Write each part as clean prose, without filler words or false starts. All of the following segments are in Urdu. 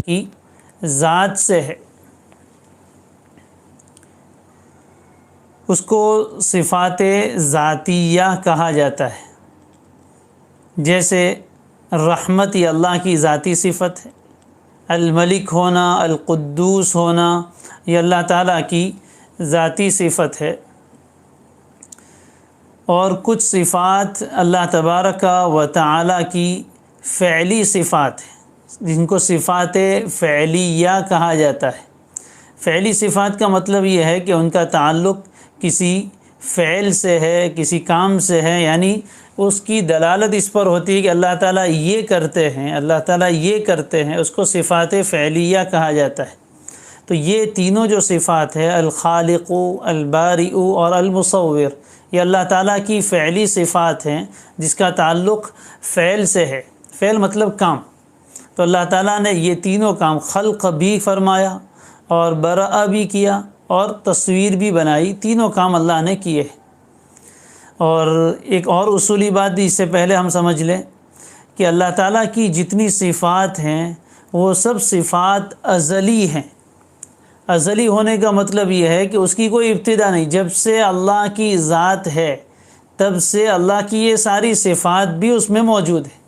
کی ذات سے ہے، اس کو صفات ذاتیہ کہا جاتا ہے۔ جیسے رحمت یہ اللہ کی ذاتی صفت ہے، الملک ہونا، القدوس ہونا یہ اللہ تعالیٰ کی ذاتی صفت ہے، اور کچھ صفات اللہ تبارک و تعالیٰ کی فعلی صفات ہیں جن کو صفات فعلیہ کہا جاتا ہے۔ فعلی صفات کا مطلب یہ ہے کہ ان کا تعلق کسی فعل سے ہے، کسی کام سے ہے، یعنی اس کی دلالت اس پر ہوتی ہے کہ اللہ تعالیٰ یہ کرتے ہیں، اللہ تعالیٰ یہ کرتے ہیں، اس کو صفات فعلیہ کہا جاتا ہے۔ تو یہ تینوں جو صفات ہے، الخالق، البارئ اور المصور، یہ اللہ تعالیٰ کی فعلی صفات ہیں جس کا تعلق فعل سے ہے۔ فعل مطلب کام۔ تو اللہ تعالیٰ نے یہ تینوں کام، خلق بھی فرمایا اور برأ بھی کیا اور تصویر بھی بنائی، تینوں کام اللہ نے کیے۔ اور ایک اور اصولی بات بھی اس سے پہلے ہم سمجھ لیں کہ اللہ تعالیٰ کی جتنی صفات ہیں وہ سب صفات ازلی ہیں۔ ازلی ہونے کا مطلب یہ ہے کہ اس کی کوئی ابتدا نہیں، جب سے اللہ کی ذات ہے تب سے اللہ کی یہ ساری صفات بھی اس میں موجود ہے۔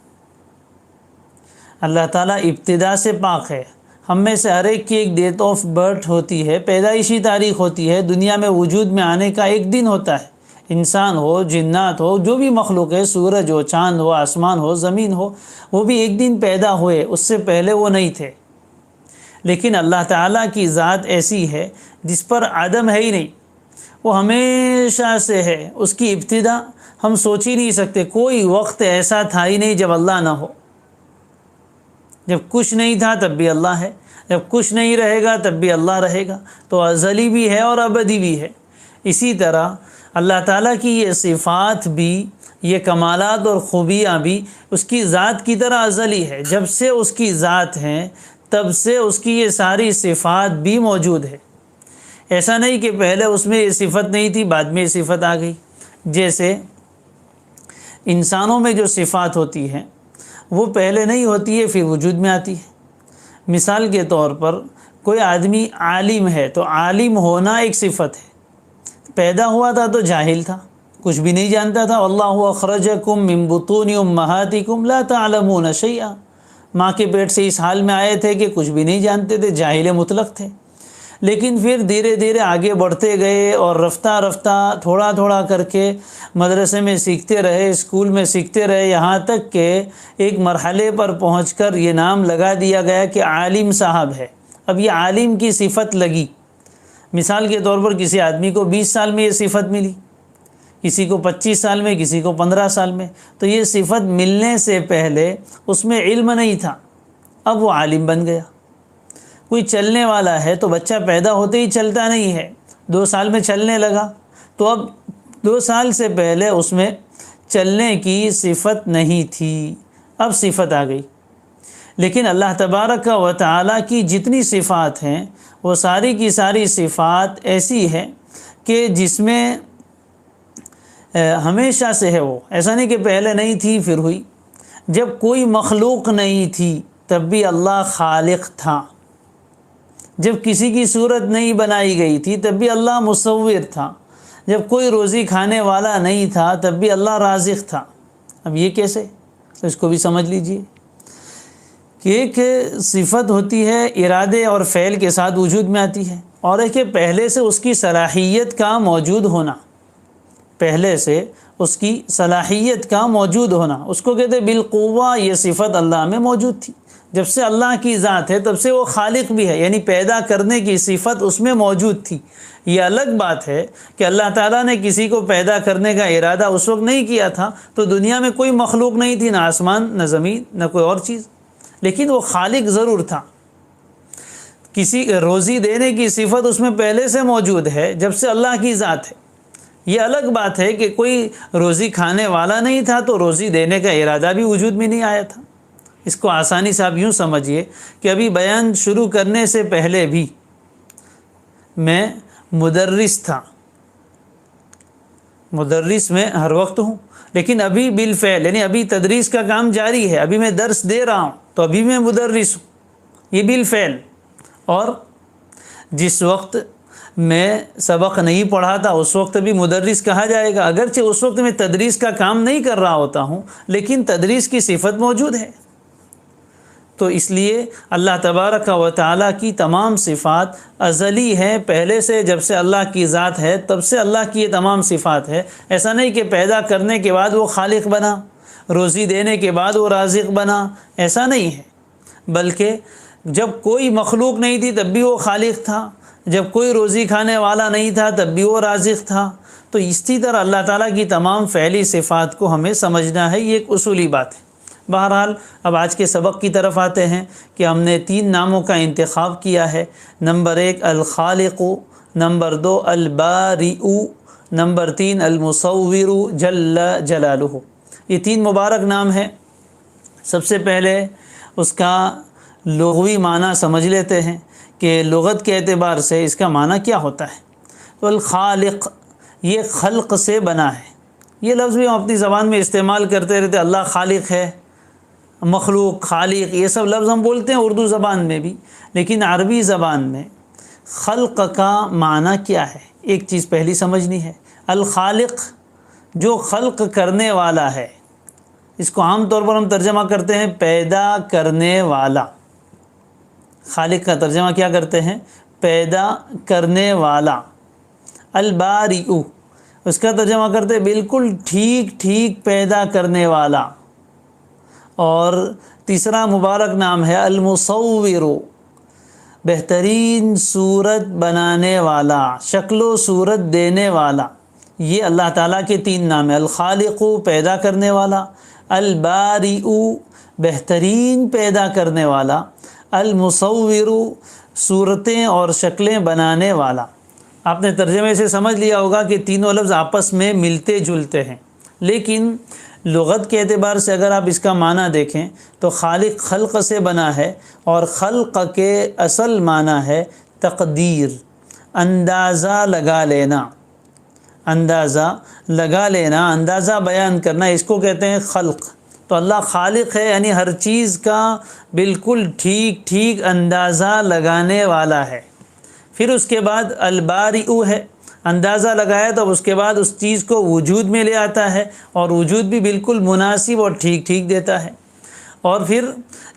اللہ تعالیٰ ابتدا سے پاک ہے۔ ہم میں سے ہر ایک کی ایک ڈیٹ آف برتھ ہوتی ہے، پیدائشی تاریخ ہوتی ہے، دنیا میں وجود میں آنے کا ایک دن ہوتا ہے۔ انسان ہو، جنات ہو، جو بھی مخلوق ہے، سورج ہو، چاند ہو، آسمان ہو، زمین ہو، وہ بھی ایک دن پیدا ہوئے، اس سے پہلے وہ نہیں تھے۔ لیکن اللہ تعالیٰ کی ذات ایسی ہے جس پر عدم ہے ہی نہیں، وہ ہمیشہ سے ہے، اس کی ابتدا ہم سوچ ہی نہیں سکتے۔ کوئی وقت ایسا تھا ہی نہیں جب اللہ نہ ہو۔ جب کچھ نہیں تھا تب بھی اللہ ہے، جب کچھ نہیں رہے گا تب بھی اللہ رہے گا۔ تو ازلی بھی ہے اور ابدی بھی ہے۔ اسی طرح اللہ تعالیٰ کی یہ صفات بھی، یہ کمالات اور خوبیاں بھی اس کی ذات کی طرح ازلی ہے۔ جب سے اس کی ذات ہیں تب سے اس کی یہ ساری صفات بھی موجود ہے۔ ایسا نہیں کہ پہلے اس میں یہ صفت نہیں تھی، بعد میں یہ صفت آ گئی۔ جیسے انسانوں میں جو صفات ہوتی ہیں وہ پہلے نہیں ہوتی ہے، پھر وجود میں آتی ہے۔ مثال کے طور پر کوئی آدمی عالم ہے تو عالم ہونا ایک صفت ہے۔ پیدا ہوا تھا تو جاہل تھا، کچھ بھی نہیں جانتا تھا۔ واللہ اخرجکم من بطون امہاتکم لا تعلمون شیئا، ماں کے پیٹ سے اس حال میں آئے تھے کہ کچھ بھی نہیں جانتے تھے، جاہل مطلق تھے۔ لیکن پھر دھیرے دھیرے آگے بڑھتے گئے اور رفتہ رفتہ تھوڑا تھوڑا کر کے مدرسے میں سیکھتے رہے، اسکول میں سیکھتے رہے، یہاں تک کہ ایک مرحلے پر پہنچ کر یہ نام لگا دیا گیا کہ عالم صاحب ہے۔ اب یہ عالم کی صفت لگی۔ مثال کے طور پر کسی آدمی کو 20 سال میں یہ صفت ملی، کسی کو 25 سال میں، کسی کو 15 سال میں۔ تو یہ صفت ملنے سے پہلے اس میں علم نہیں تھا، اب وہ عالم بن گیا۔ کوئی چلنے والا ہے تو بچہ پیدا ہوتے ہی چلتا نہیں ہے، 2 سال میں چلنے لگا، تو اب 2 سال سے پہلے اس میں چلنے کی صفت نہیں تھی، اب صفت آ گئی۔ لیکن اللہ تبارک و تعالیٰ کی جتنی صفات ہیں وہ ساری کی ساری صفات ایسی ہیں کہ جس میں ہمیشہ سے ہے۔ وہ ایسا نہیں کہ پہلے نہیں تھی پھر ہوئی۔ جب کوئی مخلوق نہیں تھی تب بھی اللہ خالق تھا، جب کسی کی صورت نہیں بنائی گئی تھی تب بھی اللہ مصور تھا، جب کوئی روزی کھانے والا نہیں تھا تب بھی اللہ رازق تھا۔ اب یہ کیسے؟ تو اس کو بھی سمجھ لیجئے کہ ایک صفت ہوتی ہے ارادے اور فعل کے ساتھ وجود میں آتی ہے، اور ایک کہ پہلے سے اس کی صلاحیت کا موجود ہونا، پہلے سے اس کی صلاحیت کا موجود ہونا، اس کو کہتے ہیں بالقوہ۔ یہ صفت اللہ میں موجود تھی، جب سے اللہ کی ذات ہے تب سے وہ خالق بھی ہے، یعنی پیدا کرنے کی صفت اس میں موجود تھی۔ یہ الگ بات ہے کہ اللہ تعالیٰ نے کسی کو پیدا کرنے کا ارادہ اس وقت نہیں کیا تھا تو دنیا میں کوئی مخلوق نہیں تھی، نہ آسمان، نہ زمین، نہ کوئی اور چیز، لیکن وہ خالق ضرور تھا۔ کسی روزی دینے کی صفت اس میں پہلے سے موجود ہے جب سے اللہ کی ذات ہے۔ یہ الگ بات ہے کہ کوئی روزی کھانے والا نہیں تھا تو روزی دینے کا ارادہ بھی وجود میں نہیں آیا تھا۔ اس کو آسانی سے آپ یوں سمجھیے کہ ابھی بیان شروع کرنے سے پہلے بھی میں مدرس تھا، مدرس میں ہر وقت ہوں، لیکن ابھی بالفعل، یعنی ابھی تدریس کا کام جاری ہے، ابھی میں درس دے رہا ہوں تو ابھی میں مدرس ہوں۔ یہ بالفعل. اور جس وقت میں سبق نہیں پڑھا تھا اس وقت بھی مدرس کہا جائے گا، اگرچہ اس وقت میں تدریس کا کام نہیں کر رہا ہوتا ہوں، لیکن تدریس کی صفت موجود ہے. تو اس لیے اللہ تبارک و تعالیٰ کی تمام صفات ازلی ہیں، پہلے سے، جب سے اللہ کی ذات ہے تب سے اللہ کی یہ تمام صفات ہے. ایسا نہیں کہ پیدا کرنے کے بعد وہ خالق بنا، روزی دینے کے بعد وہ رازق بنا، ایسا نہیں ہے. بلکہ جب کوئی مخلوق نہیں تھی تب بھی وہ خالق تھا، جب کوئی روزی کھانے والا نہیں تھا تب بھی وہ رازق تھا. تو اسی طرح اللہ تعالیٰ کی تمام فعلی صفات کو ہمیں سمجھنا ہے، یہ ایک اصولی بات ہے. بہرحال اب آج کے سبق کی طرف آتے ہیں کہ ہم نے 3 ناموں کا انتخاب کیا ہے. نمبر 1 الخالق، نمبر 2 البارئ، نمبر 3 المصور جل جلالہ. یہ 3 مبارک نام ہیں. سب سے پہلے اس کا لغوی معنی سمجھ لیتے ہیں کہ لغت کے اعتبار سے اس کا معنی کیا ہوتا ہے. تو الخالق یہ خلق سے بنا ہے. یہ لفظ بھی ہم اپنی زبان میں استعمال کرتے رہتے، اللہ خالق ہے، مخلوق، خالق، یہ سب لفظ ہم بولتے ہیں اردو زبان میں بھی، لیکن عربی زبان میں خلق کا معنی کیا ہے ایک چیز پہلی سمجھنی ہے. الخالق جو خلق کرنے والا ہے، اس کو عام طور پر ہم ترجمہ کرتے ہیں پیدا کرنے والا. خالق کا ترجمہ کیا کرتے ہیں؟ پیدا کرنے والا. البارئ اس کا ترجمہ کرتے ہیں بالکل ٹھیک پیدا کرنے والا. اور تیسرا مبارک نام ہے المصور، بہترین صورت بنانے والا، شکل و صورت دینے والا. یہ اللہ تعالیٰ کے 3 نام ہیں. الخالق پیدا کرنے والا، البارئ بہترین پیدا کرنے والا، المصور صورتیں اور شکلیں بنانے والا. آپ نے ترجمے سے سمجھ لیا ہوگا کہ تینوں لفظ آپس میں ملتے جلتے ہیں، لیکن لغت کے اعتبار سے اگر آپ اس کا معنی دیکھیں تو خالق خلق سے بنا ہے، اور خلق کے اصل معنی ہے تقدیر، اندازہ لگا لینا. اندازہ لگا لینا، اندازہ بیان کرنا، اس کو کہتے ہیں خلق. تو اللہ خالق ہے، یعنی ہر چیز کا بالکل ٹھیک اندازہ لگانے والا ہے. پھر اس کے بعد البارئ ہے، اندازہ لگایا تو اس کے بعد اس چیز کو وجود میں لے آتا ہے، اور وجود بھی بالکل مناسب اور ٹھیک دیتا ہے. اور پھر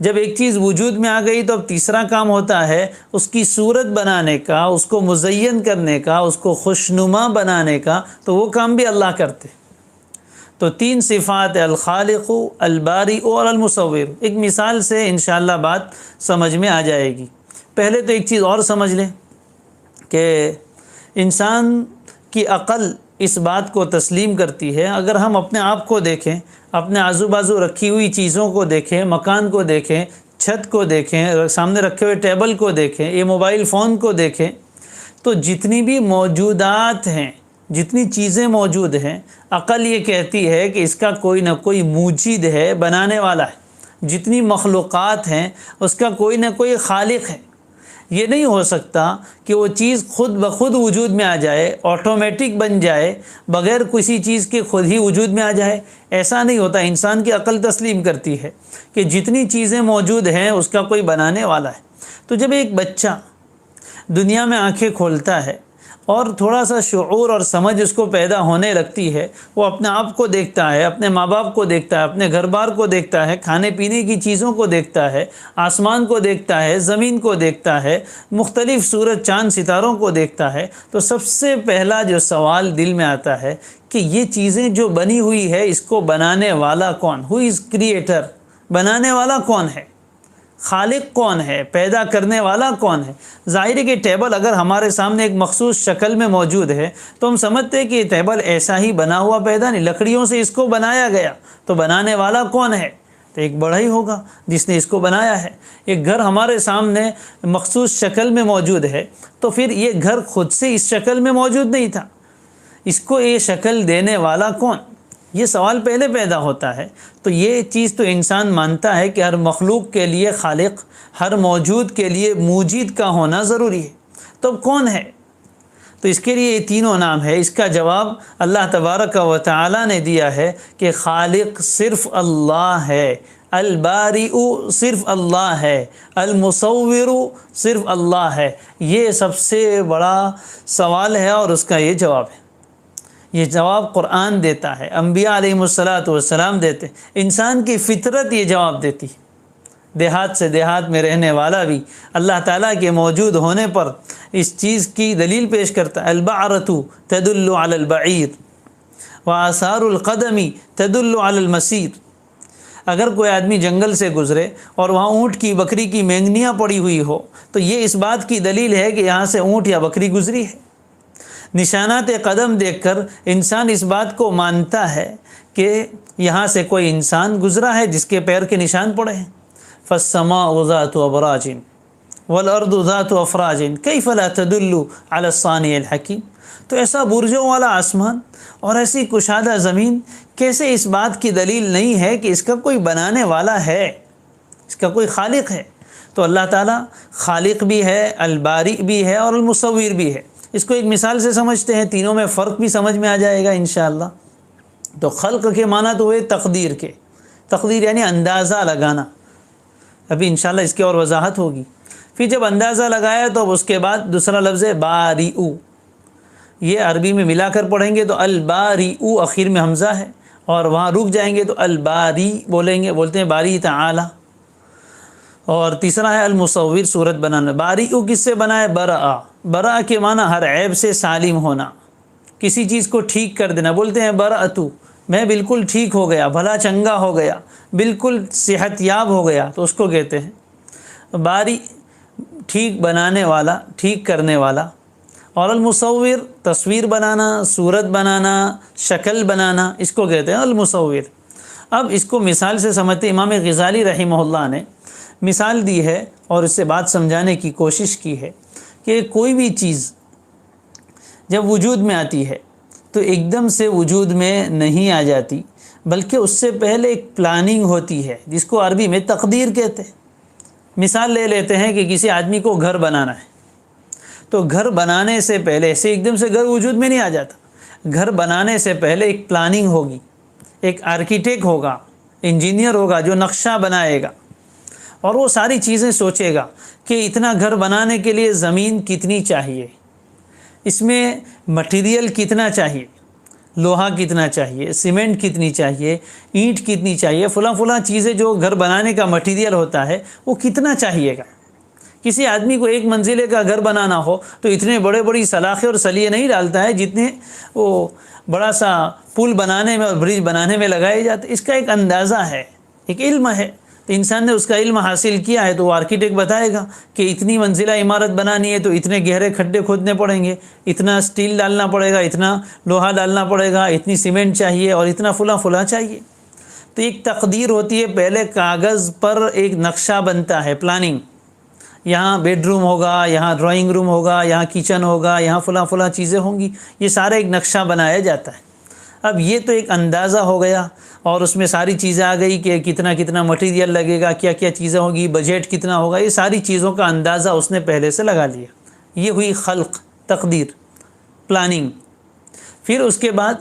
جب ایک چیز وجود میں آ گئی تو اب تیسرا کام ہوتا ہے اس کی صورت بنانے کا، اس کو مزین کرنے کا، اس کو خوشنما بنانے کا. تو وہ کام بھی اللہ کرتے. تو 3 صفات الخالق، البارئ اور المصور. ایک مثال سے انشاءاللہ بات سمجھ میں آ جائے گی. پہلے تو ایک چیز اور سمجھ لیں کہ انسان کی عقل اس بات کو تسلیم کرتی ہے، اگر ہم اپنے آپ کو دیکھیں، اپنے آزو بازو رکھی ہوئی چیزوں کو دیکھیں، مکان کو دیکھیں، چھت کو دیکھیں، سامنے رکھے ہوئے ٹیبل کو دیکھیں، یہ موبائل فون کو دیکھیں، تو جتنی بھی موجودات ہیں، جتنی چیزیں موجود ہیں، عقل یہ کہتی ہے کہ اس کا کوئی نہ کوئی موجد ہے، بنانے والا ہے. جتنی مخلوقات ہیں اس کا کوئی نہ کوئی خالق ہے. یہ نہیں ہو سکتا کہ وہ چیز خود بخود وجود میں آ جائے، آٹومیٹک بن جائے، بغیر کسی چیز کے خود ہی وجود میں آ جائے. ایسا نہیں ہوتا. انسان کی عقل تسلیم کرتی ہے کہ جتنی چیزیں موجود ہیں اس کا کوئی بنانے والا ہے. تو جب ایک بچہ دنیا میں آنکھیں کھولتا ہے اور تھوڑا سا شعور اور سمجھ اس کو پیدا ہونے لگتی ہے، وہ اپنے آپ کو دیکھتا ہے، اپنے ماں باپ کو دیکھتا ہے، اپنے گھر بار کو دیکھتا ہے، کھانے پینے کی چیزوں کو دیکھتا ہے، آسمان کو دیکھتا ہے، زمین کو دیکھتا ہے، مختلف سورج چاند ستاروں کو دیکھتا ہے. تو سب سے پہلا جو سوال دل میں آتا ہے کہ یہ چیزیں جو بنی ہوئی ہے اس کو بنانے والا کون؟ ہو از کریٹر؟ بنانے والا کون ہے؟ خالق کون ہے؟ پیدا کرنے والا کون ہے؟ ظاہر ہے کہ ٹیبل اگر ہمارے سامنے ایک مخصوص شکل میں موجود ہے تو ہم سمجھتے ہیں کہ یہ ٹیبل ایسا ہی بنا ہوا پیدا نہیں، لکڑیوں سے اس کو بنایا گیا. تو بنانے والا کون ہے؟ تو ایک بڑا ہی ہوگا جس نے اس کو بنایا ہے. ایک گھر ہمارے سامنے مخصوص شکل میں موجود ہے تو پھر یہ گھر خود سے اس شکل میں موجود نہیں تھا، اس کو یہ شکل دینے والا کون؟ یہ سوال پہلے پیدا ہوتا ہے. تو یہ چیز تو انسان مانتا ہے کہ ہر مخلوق کے لیے خالق، ہر موجود کے لیے موجد کا ہونا ضروری ہے. تو اب کون ہے؟ تو اس کے لیے یہ تینوں نام ہے. اس کا جواب اللہ تبارک و تعالی نے دیا ہے کہ خالق صرف اللہ ہے. الباری صرف اللہ ہے، المصور صرف اللہ ہے۔ یہ سب سے بڑا سوال ہے اور اس کا یہ جواب ہے۔ یہ جواب قرآن دیتا ہے، انبیاء علیہم السلام دیتے، انسان کی فطرت یہ جواب دیتی۔ دیہات سے دیہات میں رہنے والا بھی اللہ تعالیٰ کے موجود ہونے پر اس چیز کی دلیل پیش کرتا ہے۔ البعرۃ تدل علی البعیر وآثار القدم تدل علی المسیر۔ اگر کوئی آدمی جنگل سے گزرے اور وہاں اونٹ کی بکری کی مینگنیاں پڑی ہوئی ہو تو یہ اس بات کی دلیل ہے کہ یہاں سے اونٹ یا بکری گزری ہے۔ نشانات قدم دیکھ کر انسان اس بات کو مانتا ہے کہ یہاں سے کوئی انسان گزرا ہے جس کے پیر کے نشان پڑے ہیں۔ فالسماء ذات ابراج والارض ذات افراج کیف لا تدل علی الصانع الحکیم۔ تو ایسا برجوں والا آسمان اور ایسی کشادہ زمین کیسے اس بات کی دلیل نہیں ہے کہ اس کا کوئی بنانے والا ہے، اس کا کوئی خالق ہے؟ تو اللہ تعالیٰ خالق بھی ہے، الباری بھی ہے اور المصور بھی ہے۔ اس کو ایک مثال سے سمجھتے ہیں، تینوں میں فرق بھی سمجھ میں آ جائے گا انشاءاللہ۔ تو خلق کے معنی تو ہوئے تقدیر کے، تقدیر یعنی اندازہ لگانا، ابھی انشاءاللہ اس کی اور وضاحت ہوگی۔ پھر جب اندازہ لگایا تو اب اس کے بعد دوسرا لفظ ہے باری، یہ عربی میں ملا کر پڑھیں گے تو الباری، اخیر میں حمزہ ہے، اور وہاں رک جائیں گے تو الباری بولیں گے، بولتے ہیں باری تعالی۔ اور تیسرا ہے المصور، صورت بنانا۔ باری کس سے بنا ہے؟ برا، برا کے معنی ہر عیب سے سالم ہونا، کسی چیز کو ٹھیک کر دینا۔ بولتے ہیں برأتو، میں بالکل ٹھیک ہو گیا، بھلا چنگا ہو گیا، بالکل صحت یاب ہو گیا، تو اس کو کہتے ہیں باری، ٹھیک بنانے والا، ٹھیک کرنے والا۔ اور المصور، تصویر بنانا، صورت بنانا، شکل بنانا، اس کو کہتے ہیں المصور۔ اب اس کو مثال سے سمجھتے، امام غزالی رحمہ اللہ نے مثال دی ہے اور اس سے بات سمجھانے کی کوشش کی ہے کہ کوئی بھی چیز جب وجود میں آتی ہے تو ایک دم سے وجود میں نہیں آ جاتی، بلکہ اس سے پہلے ایک پلاننگ ہوتی ہے جس کو عربی میں تقدیر کہتے ہیں۔ مثال لے لیتے ہیں کہ کسی آدمی کو گھر بنانا ہے، تو گھر بنانے سے پہلے ایسے ایک دم سے گھر وجود میں نہیں آ جاتا، گھر بنانے سے پہلے ایک پلاننگ ہوگی، ایک آرکیٹیکٹ ہوگا، انجینئر ہوگا جو نقشہ بنائے گا اور وہ ساری چیزیں سوچے گا کہ اتنا گھر بنانے کے لیے زمین کتنی چاہیے، اس میں مٹیریل کتنا چاہیے، لوہا کتنا چاہیے، سیمنٹ کتنی چاہیے، اینٹ کتنی چاہیے، فلاں فلاں چیزیں جو گھر بنانے کا مٹیریل ہوتا ہے وہ کتنا چاہیے گا۔ کسی آدمی کو ایک منزلے کا گھر بنانا ہو تو اتنے بڑے بڑی سلاخیں اور سلیے نہیں ڈالتا ہے جتنے وہ بڑا سا پل بنانے میں اور برج بنانے میں لگائے جاتے۔ اس کا ایک اندازہ ہے، ایک علم ہے، تو انسان نے اس کا علم حاصل کیا ہے تو وہ آرکیٹیکٹ بتائے گا کہ اتنی منزلہ عمارت بنانی ہے تو اتنے گہرے کھڈے کھودنے پڑیں گے، اتنا سٹیل ڈالنا پڑے گا، اتنا لوہا ڈالنا پڑے گا، اتنی سیمنٹ چاہیے اور اتنا فلاں فلاں چاہیے۔ تو ایک تقدیر ہوتی ہے، پہلے کاغذ پر ایک نقشہ بنتا ہے، پلاننگ، یہاں بیڈ روم ہوگا، یہاں ڈرائنگ روم ہوگا، یہاں کچن ہوگا، یہاں فلاں فلاں چیزیں ہوں گی، یہ سارا ایک نقشہ بنایا جاتا ہے۔ اب یہ تو ایک اندازہ ہو گیا اور اس میں ساری چیزیں آ گئی کہ کتنا کتنا مٹیریل لگے گا، کیا کیا چیزیں ہوں گی، بجٹ کتنا ہوگا، یہ ساری چیزوں کا اندازہ اس نے پہلے سے لگا لیا۔ یہ ہوئی خلق، تقدیر، پلاننگ۔ پھر اس کے بعد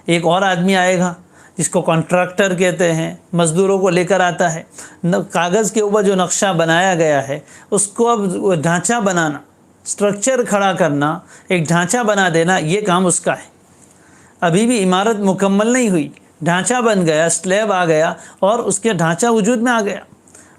ایک اور آدمی آئے گا جس کو کانٹریکٹر کہتے ہیں، مزدوروں کو لے کر آتا ہے، کاغذ کے اوپر جو نقشہ بنایا گیا ہے اس کو اب ڈھانچہ بنانا، سٹرکچر کھڑا کرنا، ایک ڈھانچہ بنا دینا، یہ کام اس کا ہے۔ ابھی بھی عمارت مکمل نہیں ہوئی، ڈھانچہ بن گیا، سلیب آ گیا اور اس کے ڈھانچہ وجود میں آ گیا۔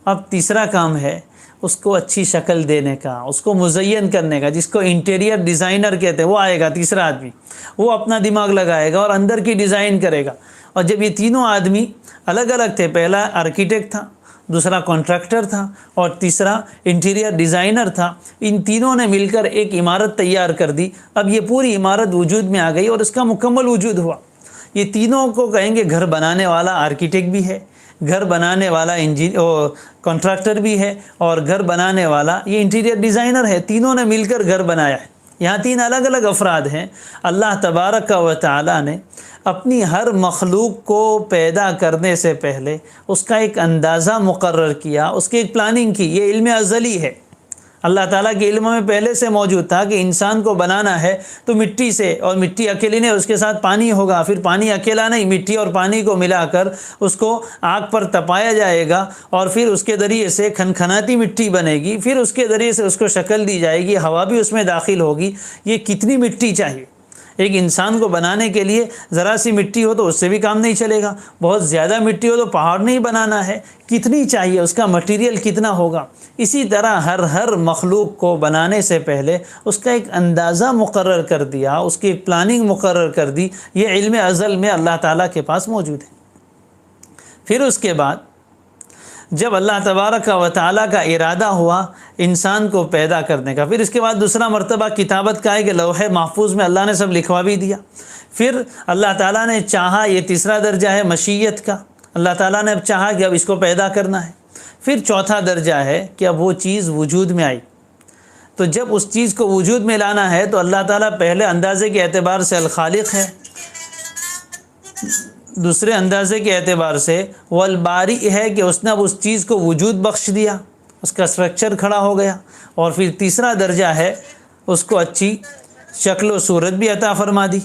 اب تیسرا کام ہے اس کو اچھی شکل دینے کا، اس کو مزین کرنے کا، جس کو انٹیریئر ڈیزائنر کہتے ہیں۔ وہ آئے گا تیسرا آدمی، وہ اپنا دماغ لگائے گا اور اندر کی ڈیزائن کرے گا۔ اور جب یہ تینوں آدمی الگ الگ تھے، پہلا آرکیٹیکٹ تھا، دوسرا کانٹریکٹر تھا اور تیسرا انٹیریئر ڈیزائنر تھا، ان تینوں نے مل کر ایک عمارت تیار کر دی۔ اب یہ پوری عمارت وجود میں آ گئی اور اس کا مکمل وجود ہوا۔ یہ تینوں کو کہیں گے گھر بنانے والا آرکیٹیکٹ بھی ہے، گھر بنانے والا کانٹریکٹر بھی ہے اور گھر بنانے والا یہ انٹیریئر ڈیزائنر ہے۔ تینوں نے مل کر گھر بنایا ہے۔ یہاں تین الگ الگ افراد ہیں۔ اللہ تبارک و تعالی نے اپنی ہر مخلوق کو پیدا کرنے سے پہلے اس کا ایک اندازہ مقرر کیا، اس کی ایک پلاننگ کی۔ یہ علم ازلی ہے، اللہ تعالیٰ کے علم میں پہلے سے موجود تھا کہ انسان کو بنانا ہے تو مٹی سے، اور مٹی اکیلی نہیں، اس کے ساتھ پانی ہوگا، پھر پانی اکیلا نہیں، مٹی اور پانی کو ملا کر اس کو آگ پر تپایا جائے گا، اور پھر اس کے ذریعے سے کھنکھناتی مٹی بنے گی، پھر اس کے ذریعے سے اس کو شکل دی جائے گی، ہوا بھی اس میں داخل ہوگی۔ یہ کتنی مٹی چاہیے ایک انسان کو بنانے کے لیے؟ ذرا سی مٹی ہو تو اس سے بھی کام نہیں چلے گا، بہت زیادہ مٹی ہو تو پہاڑ نہیں بنانا ہے، کتنی چاہیے، اس کا مٹیریل کتنا ہوگا۔ اسی طرح ہر مخلوق کو بنانے سے پہلے اس کا ایک اندازہ مقرر کر دیا، اس کی ایک پلاننگ مقرر کر دی، یہ علم ازل میں اللہ تعالیٰ کے پاس موجود ہے۔ پھر اس کے بعد جب اللہ تبارک و تعالیٰ کا ارادہ ہوا انسان کو پیدا کرنے کا، پھر اس کے بعد دوسرا مرتبہ کتابت کا ہے کہ لوح محفوظ میں اللہ نے سب لکھوا بھی دیا۔ پھر اللہ تعالیٰ نے چاہا، یہ تیسرا درجہ ہے مشیت کا، اللہ تعالیٰ نے اب چاہا کہ اب اس کو پیدا کرنا ہے۔ پھر چوتھا درجہ ہے کہ اب وہ چیز وجود میں آئی، تو جب اس چیز کو وجود میں لانا ہے تو اللہ تعالیٰ پہلے اندازے کے اعتبار سے الخالق ہے، دوسرے اندازے کے اعتبار سے وہ الباری ہے کہ اس نے اب اس چیز کو وجود بخش دیا، اس کا اسٹرکچر کھڑا ہو گیا، اور پھر تیسرا درجہ ہے اس کو اچھی شکل و صورت بھی عطا فرما دی،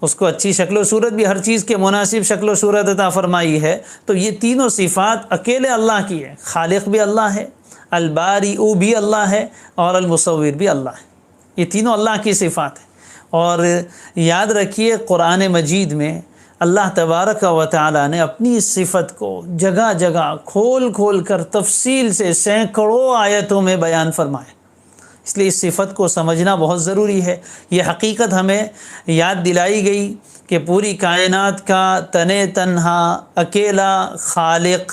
اس کو اچھی شکل و صورت بھی، ہر چیز کے مناسب شکل و صورت عطا فرمائی ہے۔ تو یہ تینوں صفات اکیلے اللہ کی ہے، خالق بھی اللہ ہے، الباری بھی اللہ ہے، اور المصور بھی اللہ ہے، یہ تینوں اللہ کی صفات ہیں۔ اور یاد رکھیے قرآن مجید میں اللہ تبارک و تعالیٰ نے اپنی اس صفت کو جگہ جگہ کھول کھول کر تفصیل سے سینکڑوں آیتوں میں بیان فرمایا، اس لیے اس صفت کو سمجھنا بہت ضروری ہے۔ یہ حقیقت ہمیں یاد دلائی گئی کہ پوری کائنات کا تنے تنہا اکیلا خالق،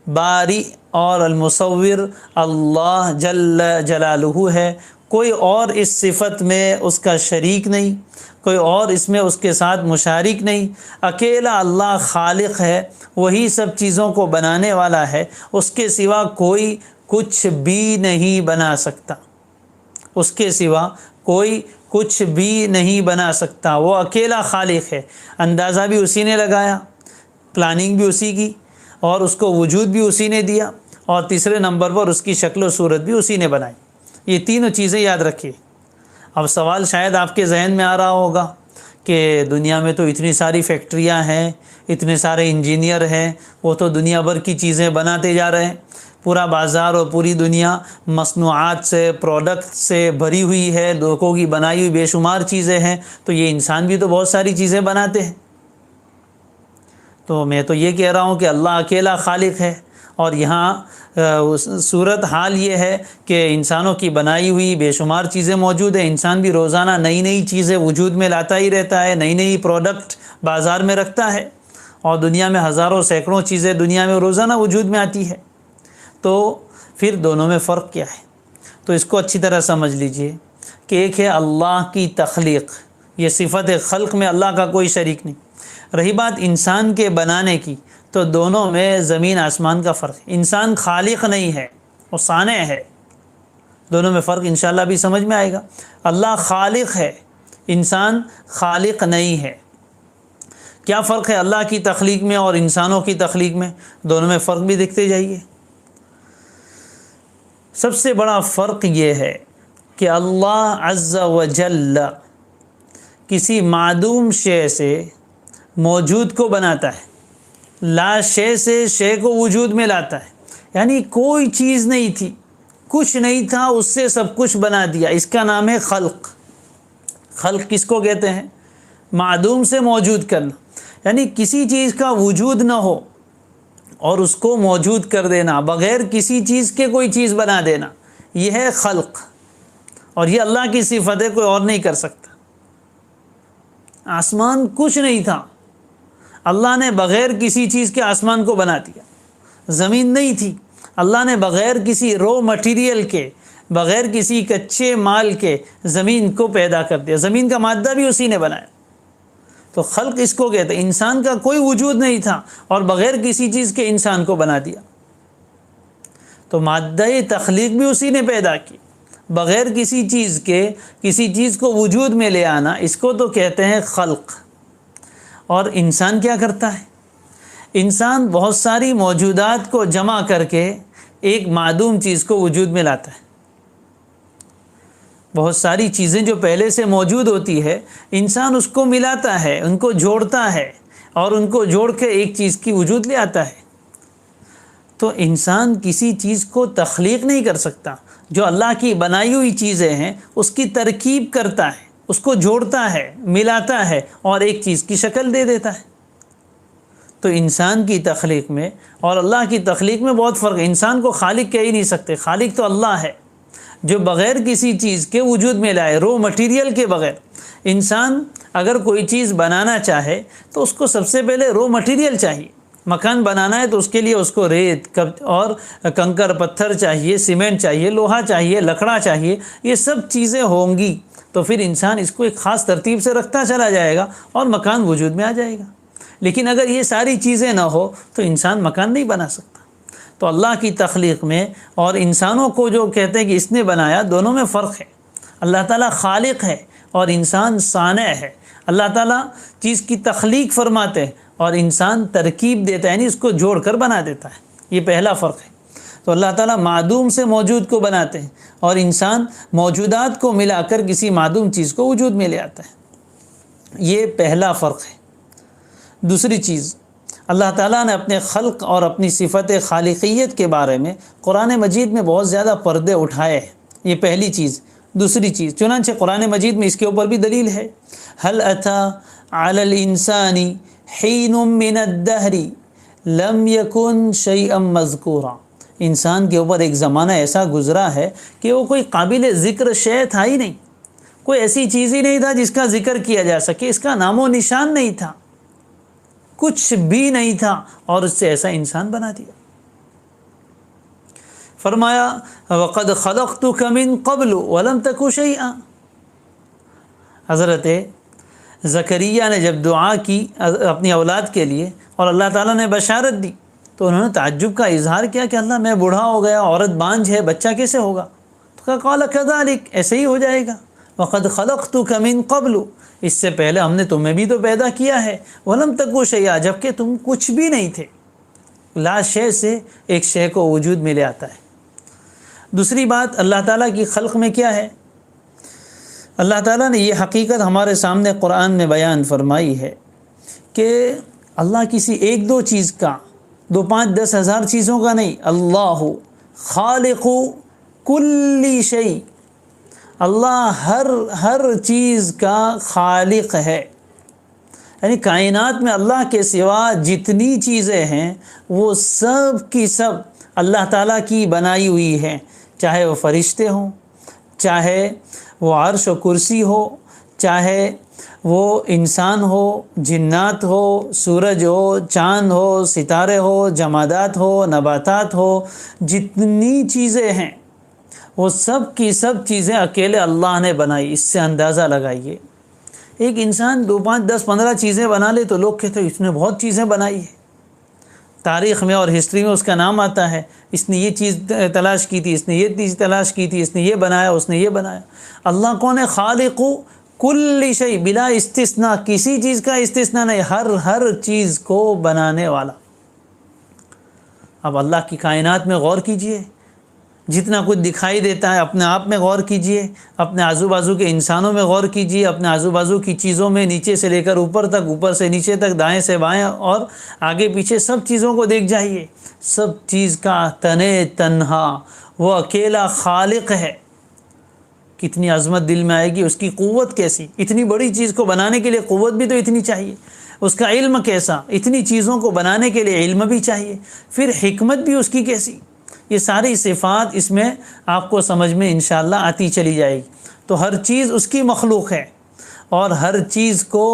باری اور المصور اللہ جل جلالہ ہے، کوئی اور اس صفت میں اس کا شریک نہیں، کوئی اور اس میں اس کے ساتھ مشارک نہیں، اکیلا اللہ خالق ہے، وہی سب چیزوں کو بنانے والا ہے، اس کے سوا کوئی کچھ بھی نہیں بنا سکتا، اس کے سوا کوئی کچھ بھی نہیں بنا سکتا، وہ اکیلا خالق ہے۔ اندازہ بھی اسی نے لگایا، پلاننگ بھی اسی کی، اور اس کو وجود بھی اسی نے دیا، اور تیسرے نمبر پر اس کی شکل و صورت بھی اسی نے بنائی۔ یہ تینوں چیزیں یاد رکھیے۔ اب سوال شاید آپ کے ذہن میں آ رہا ہوگا کہ دنیا میں تو اتنی ساری فیکٹریاں ہیں، اتنے سارے انجینئر ہیں، وہ تو دنیا بھر کی چیزیں بناتے جا رہے ہیں، پورا بازار اور پوری دنیا مصنوعات سے، پروڈکٹ سے بھری ہوئی ہے، لوگوں کی بنائی ہوئی بے شمار چیزیں ہیں، تو یہ انسان بھی تو بہت ساری چیزیں بناتے ہیں۔ تو میں تو یہ کہہ رہا ہوں کہ اللہ اکیلا خالق ہے، اور یہاں صورت حال یہ ہے کہ انسانوں کی بنائی ہوئی بے شمار چیزیں موجود ہیں، انسان بھی روزانہ نئی نئی چیزیں وجود میں لاتا ہی رہتا ہے، نئی نئی پروڈکٹ بازار میں رکھتا ہے، اور دنیا میں ہزاروں سینکڑوں چیزیں دنیا میں روزانہ وجود میں آتی ہے۔ تو پھر دونوں میں فرق کیا ہے؟ تو اس کو اچھی طرح سمجھ لیجئے کہ ایک ہے اللہ کی تخلیق، یہ صفت خلق میں اللہ کا کوئی شریک نہیں۔ رہی بات انسان کے بنانے کی، تو دونوں میں زمین آسمان کا فرق ہے۔ انسان خالق نہیں ہے، وہ صانع ہے، دونوں میں فرق انشاءاللہ بھی سمجھ میں آئے گا۔ اللہ خالق ہے، انسان خالق نہیں ہے۔ کیا فرق ہے اللہ کی تخلیق میں اور انسانوں کی تخلیق میں؟ دونوں میں فرق بھی دیکھتے جائیے۔ سب سے بڑا فرق یہ ہے کہ اللہ عز و جل کسی معدوم شے سے موجود کو بناتا ہے، لا شے سے شے کو وجود میں لاتا ہے، یعنی کوئی چیز نہیں تھی، کچھ نہیں تھا، اس سے سب کچھ بنا دیا، اس کا نام ہے خلق۔ خلق کس کو کہتے ہیں؟ معدوم سے موجود کرنا، یعنی کسی چیز کا وجود نہ ہو اور اس کو موجود کر دینا، بغیر کسی چیز کے کوئی چیز بنا دینا، یہ ہے خلق، اور یہ اللہ کی صفت ہے، کوئی اور نہیں کر سکتا۔ آسمان کچھ نہیں تھا، اللہ نے بغیر کسی چیز کے آسمان کو بنا دیا۔ زمین نہیں تھی، اللہ نے بغیر کسی رو مٹیریل کے، بغیر کسی کچے مال کے زمین کو پیدا کر دیا، زمین کا مادہ بھی اسی نے بنایا۔ تو خلق اس کو کہتے ہیں، انسان کا کوئی وجود نہیں تھا اور بغیر کسی چیز کے انسان کو بنا دیا۔ تو مادہ تخلیق بھی اسی نے پیدا کی، بغیر کسی چیز کے کسی چیز کو وجود میں لے آنا، اس کو تو کہتے ہیں خلق۔ اور انسان کیا کرتا ہے؟ انسان بہت ساری موجودات کو جمع کر کے ایک معدوم چیز کو وجود میں لاتا ہے۔ بہت ساری چیزیں جو پہلے سے موجود ہوتی ہے، انسان اس کو ملاتا ہے، ان کو جوڑتا ہے اور ان کو جوڑ کے ایک چیز کی وجود لے آتا ہے۔ تو انسان کسی چیز کو تخلیق نہیں کر سکتا، جو اللہ کی بنائی ہوئی چیزیں ہیں اس کی ترکیب کرتا ہے، اس کو جوڑتا ہے، ملاتا ہے اور ایک چیز کی شکل دے دیتا ہے۔ تو انسان کی تخلیق میں اور اللہ کی تخلیق میں بہت فرق ہے۔ انسان کو خالق کہہ ہی نہیں سکتے، خالق تو اللہ ہے جو بغیر کسی چیز کے وجود میں لائے، رو مٹیریل کے بغیر۔ انسان اگر کوئی چیز بنانا چاہے تو اس کو سب سے پہلے رو مٹیریل چاہیے۔ مکان بنانا ہے تو اس کے لیے اس کو ریت اور کنکر پتھر چاہیے، سیمنٹ چاہیے، لوہا چاہیے، لکڑا چاہیے، یہ سب چیزیں ہوں گی تو پھر انسان اس کو ایک خاص ترتیب سے رکھتا چلا جائے گا اور مکان وجود میں آ جائے گا۔ لیکن اگر یہ ساری چیزیں نہ ہو تو انسان مکان نہیں بنا سکتا۔ تو اللہ کی تخلیق میں اور انسانوں کو جو کہتے ہیں کہ اس نے بنایا، دونوں میں فرق ہے۔ اللہ تعالیٰ خالق ہے اور انسان صانع ہے۔ اللہ تعالیٰ چیز کی تخلیق فرماتے ہیں اور انسان ترکیب دیتا ہے، یعنی اس کو جوڑ کر بنا دیتا ہے۔ یہ پہلا فرق ہے۔ تو اللہ تعالیٰ معدوم سے موجود کو بناتے ہیں اور انسان موجودات کو ملا کر کسی معدوم چیز کو وجود میں لے آتا ہے۔ یہ پہلا فرق ہے۔ دوسری چیز، اللہ تعالیٰ نے اپنے خلق اور اپنی صفت خالقیت کے بارے میں قرآن مجید میں بہت زیادہ پردے اٹھائے ہیں۔ یہ پہلی چیز۔ دوسری چیز، چنانچہ قرآن مجید میں اس کے اوپر بھی دلیل ہے۔ هل أتى على الإنسان حين من الدهر لم يكن شيئا مذكورا۔ انسان کے اوپر ایک زمانہ ایسا گزرا ہے کہ وہ کوئی قابل ذکر شے تھا ہی نہیں، کوئی ایسی چیز ہی نہیں تھا جس کا ذکر کیا جا سکے، اس کا نام و نشان نہیں تھا، کچھ بھی نہیں تھا اور اس سے ایسا انسان بنا دیا۔ فرمایا وَقَدْ خَلَقْتُكَ مِن قَبْلُ وَلَمْ تَكُ شَيْئًا۔ حضرت زکریا نے جب دعا کی اپنی اولاد کے لیے اور اللہ تعالیٰ نے بشارت دی تو انہوں نے تعجب کا اظہار کیا کہ اللہ میں بوڑھا ہو گیا، عورت بانجھ ہے، بچہ کیسے ہوگا؟ تو کہا قال کذالک، ایسے ہی ہو جائے گا۔ وقد خلقتک من قبل، اس سے پہلے ہم نے تمہیں بھی تو پیدا کیا ہے، ولم تکو شیئا، جبکہ تم کچھ بھی نہیں تھے۔ لا شے سے ایک شے کو وجود میں لے آتا ہے۔ دوسری بات، اللہ تعالیٰ کی خلق میں کیا ہے؟ اللہ تعالیٰ نے یہ حقیقت ہمارے سامنے قرآن میں بیان فرمائی ہے کہ اللہ کسی ایک دو چیز کا، 2 5 10 ہزار چیزوں کا نہیں، اللہ خالق کل شیء، اللہ ہر چیز کا خالق ہے۔ یعنی کائنات میں اللہ کے سوا جتنی چیزیں ہیں وہ سب کی سب اللہ تعالیٰ کی بنائی ہوئی ہیں، چاہے وہ فرشتے ہوں، چاہے وہ عرش و کرسی ہو، چاہے وہ انسان ہو، جنات ہو، سورج ہو، چاند ہو، ستارے ہو، جمادات ہو، نباتات ہو، جتنی چیزیں ہیں وہ سب کی سب چیزیں اکیلے اللہ نے بنائی۔ اس سے اندازہ لگائیے، ایک انسان 2 5 10 15 چیزیں بنا لے تو لوگ کہتے ہیں اس نے بہت چیزیں بنائی ہیں، تاریخ میں اور ہسٹری میں اس کا نام آتا ہے، اس نے یہ چیز تلاش کی تھی، اس نے یہ چیز تلاش کی تھی، اس نے یہ بنایا، اس نے یہ بنایا۔ اللہ کون ہے؟ خالق کل شیء، بلا استثناء، کسی چیز کا استثناء نہیں، ہر چیز کو بنانے والا۔ اب اللہ کی کائنات میں غور کیجئے، جتنا کچھ دکھائی دیتا ہے اپنے آپ میں غور کیجئے، اپنے آزو بازو کے انسانوں میں غور کیجئے، اپنے آزو بازو کی چیزوں میں، نیچے سے لے کر اوپر تک، اوپر سے نیچے تک، دائیں سے بائیں اور آگے پیچھے سب چیزوں کو دیکھ جائیے۔ سب چیز کا تنے تنہا وہ اکیلا خالق ہے۔ کتنی عظمت دل میں آئے گی، اس کی قوت کیسی، اتنی بڑی چیز کو بنانے کے لیے قوت بھی تو اتنی چاہیے، اس کا علم کیسا، اتنی چیزوں کو بنانے کے لیے علم بھی چاہیے، پھر حکمت بھی اس کی کیسی۔ یہ ساری صفات اس میں آپ کو سمجھ میں انشاءاللہ آتی چلی جائے گی۔ تو ہر چیز اس کی مخلوق ہے اور ہر چیز کو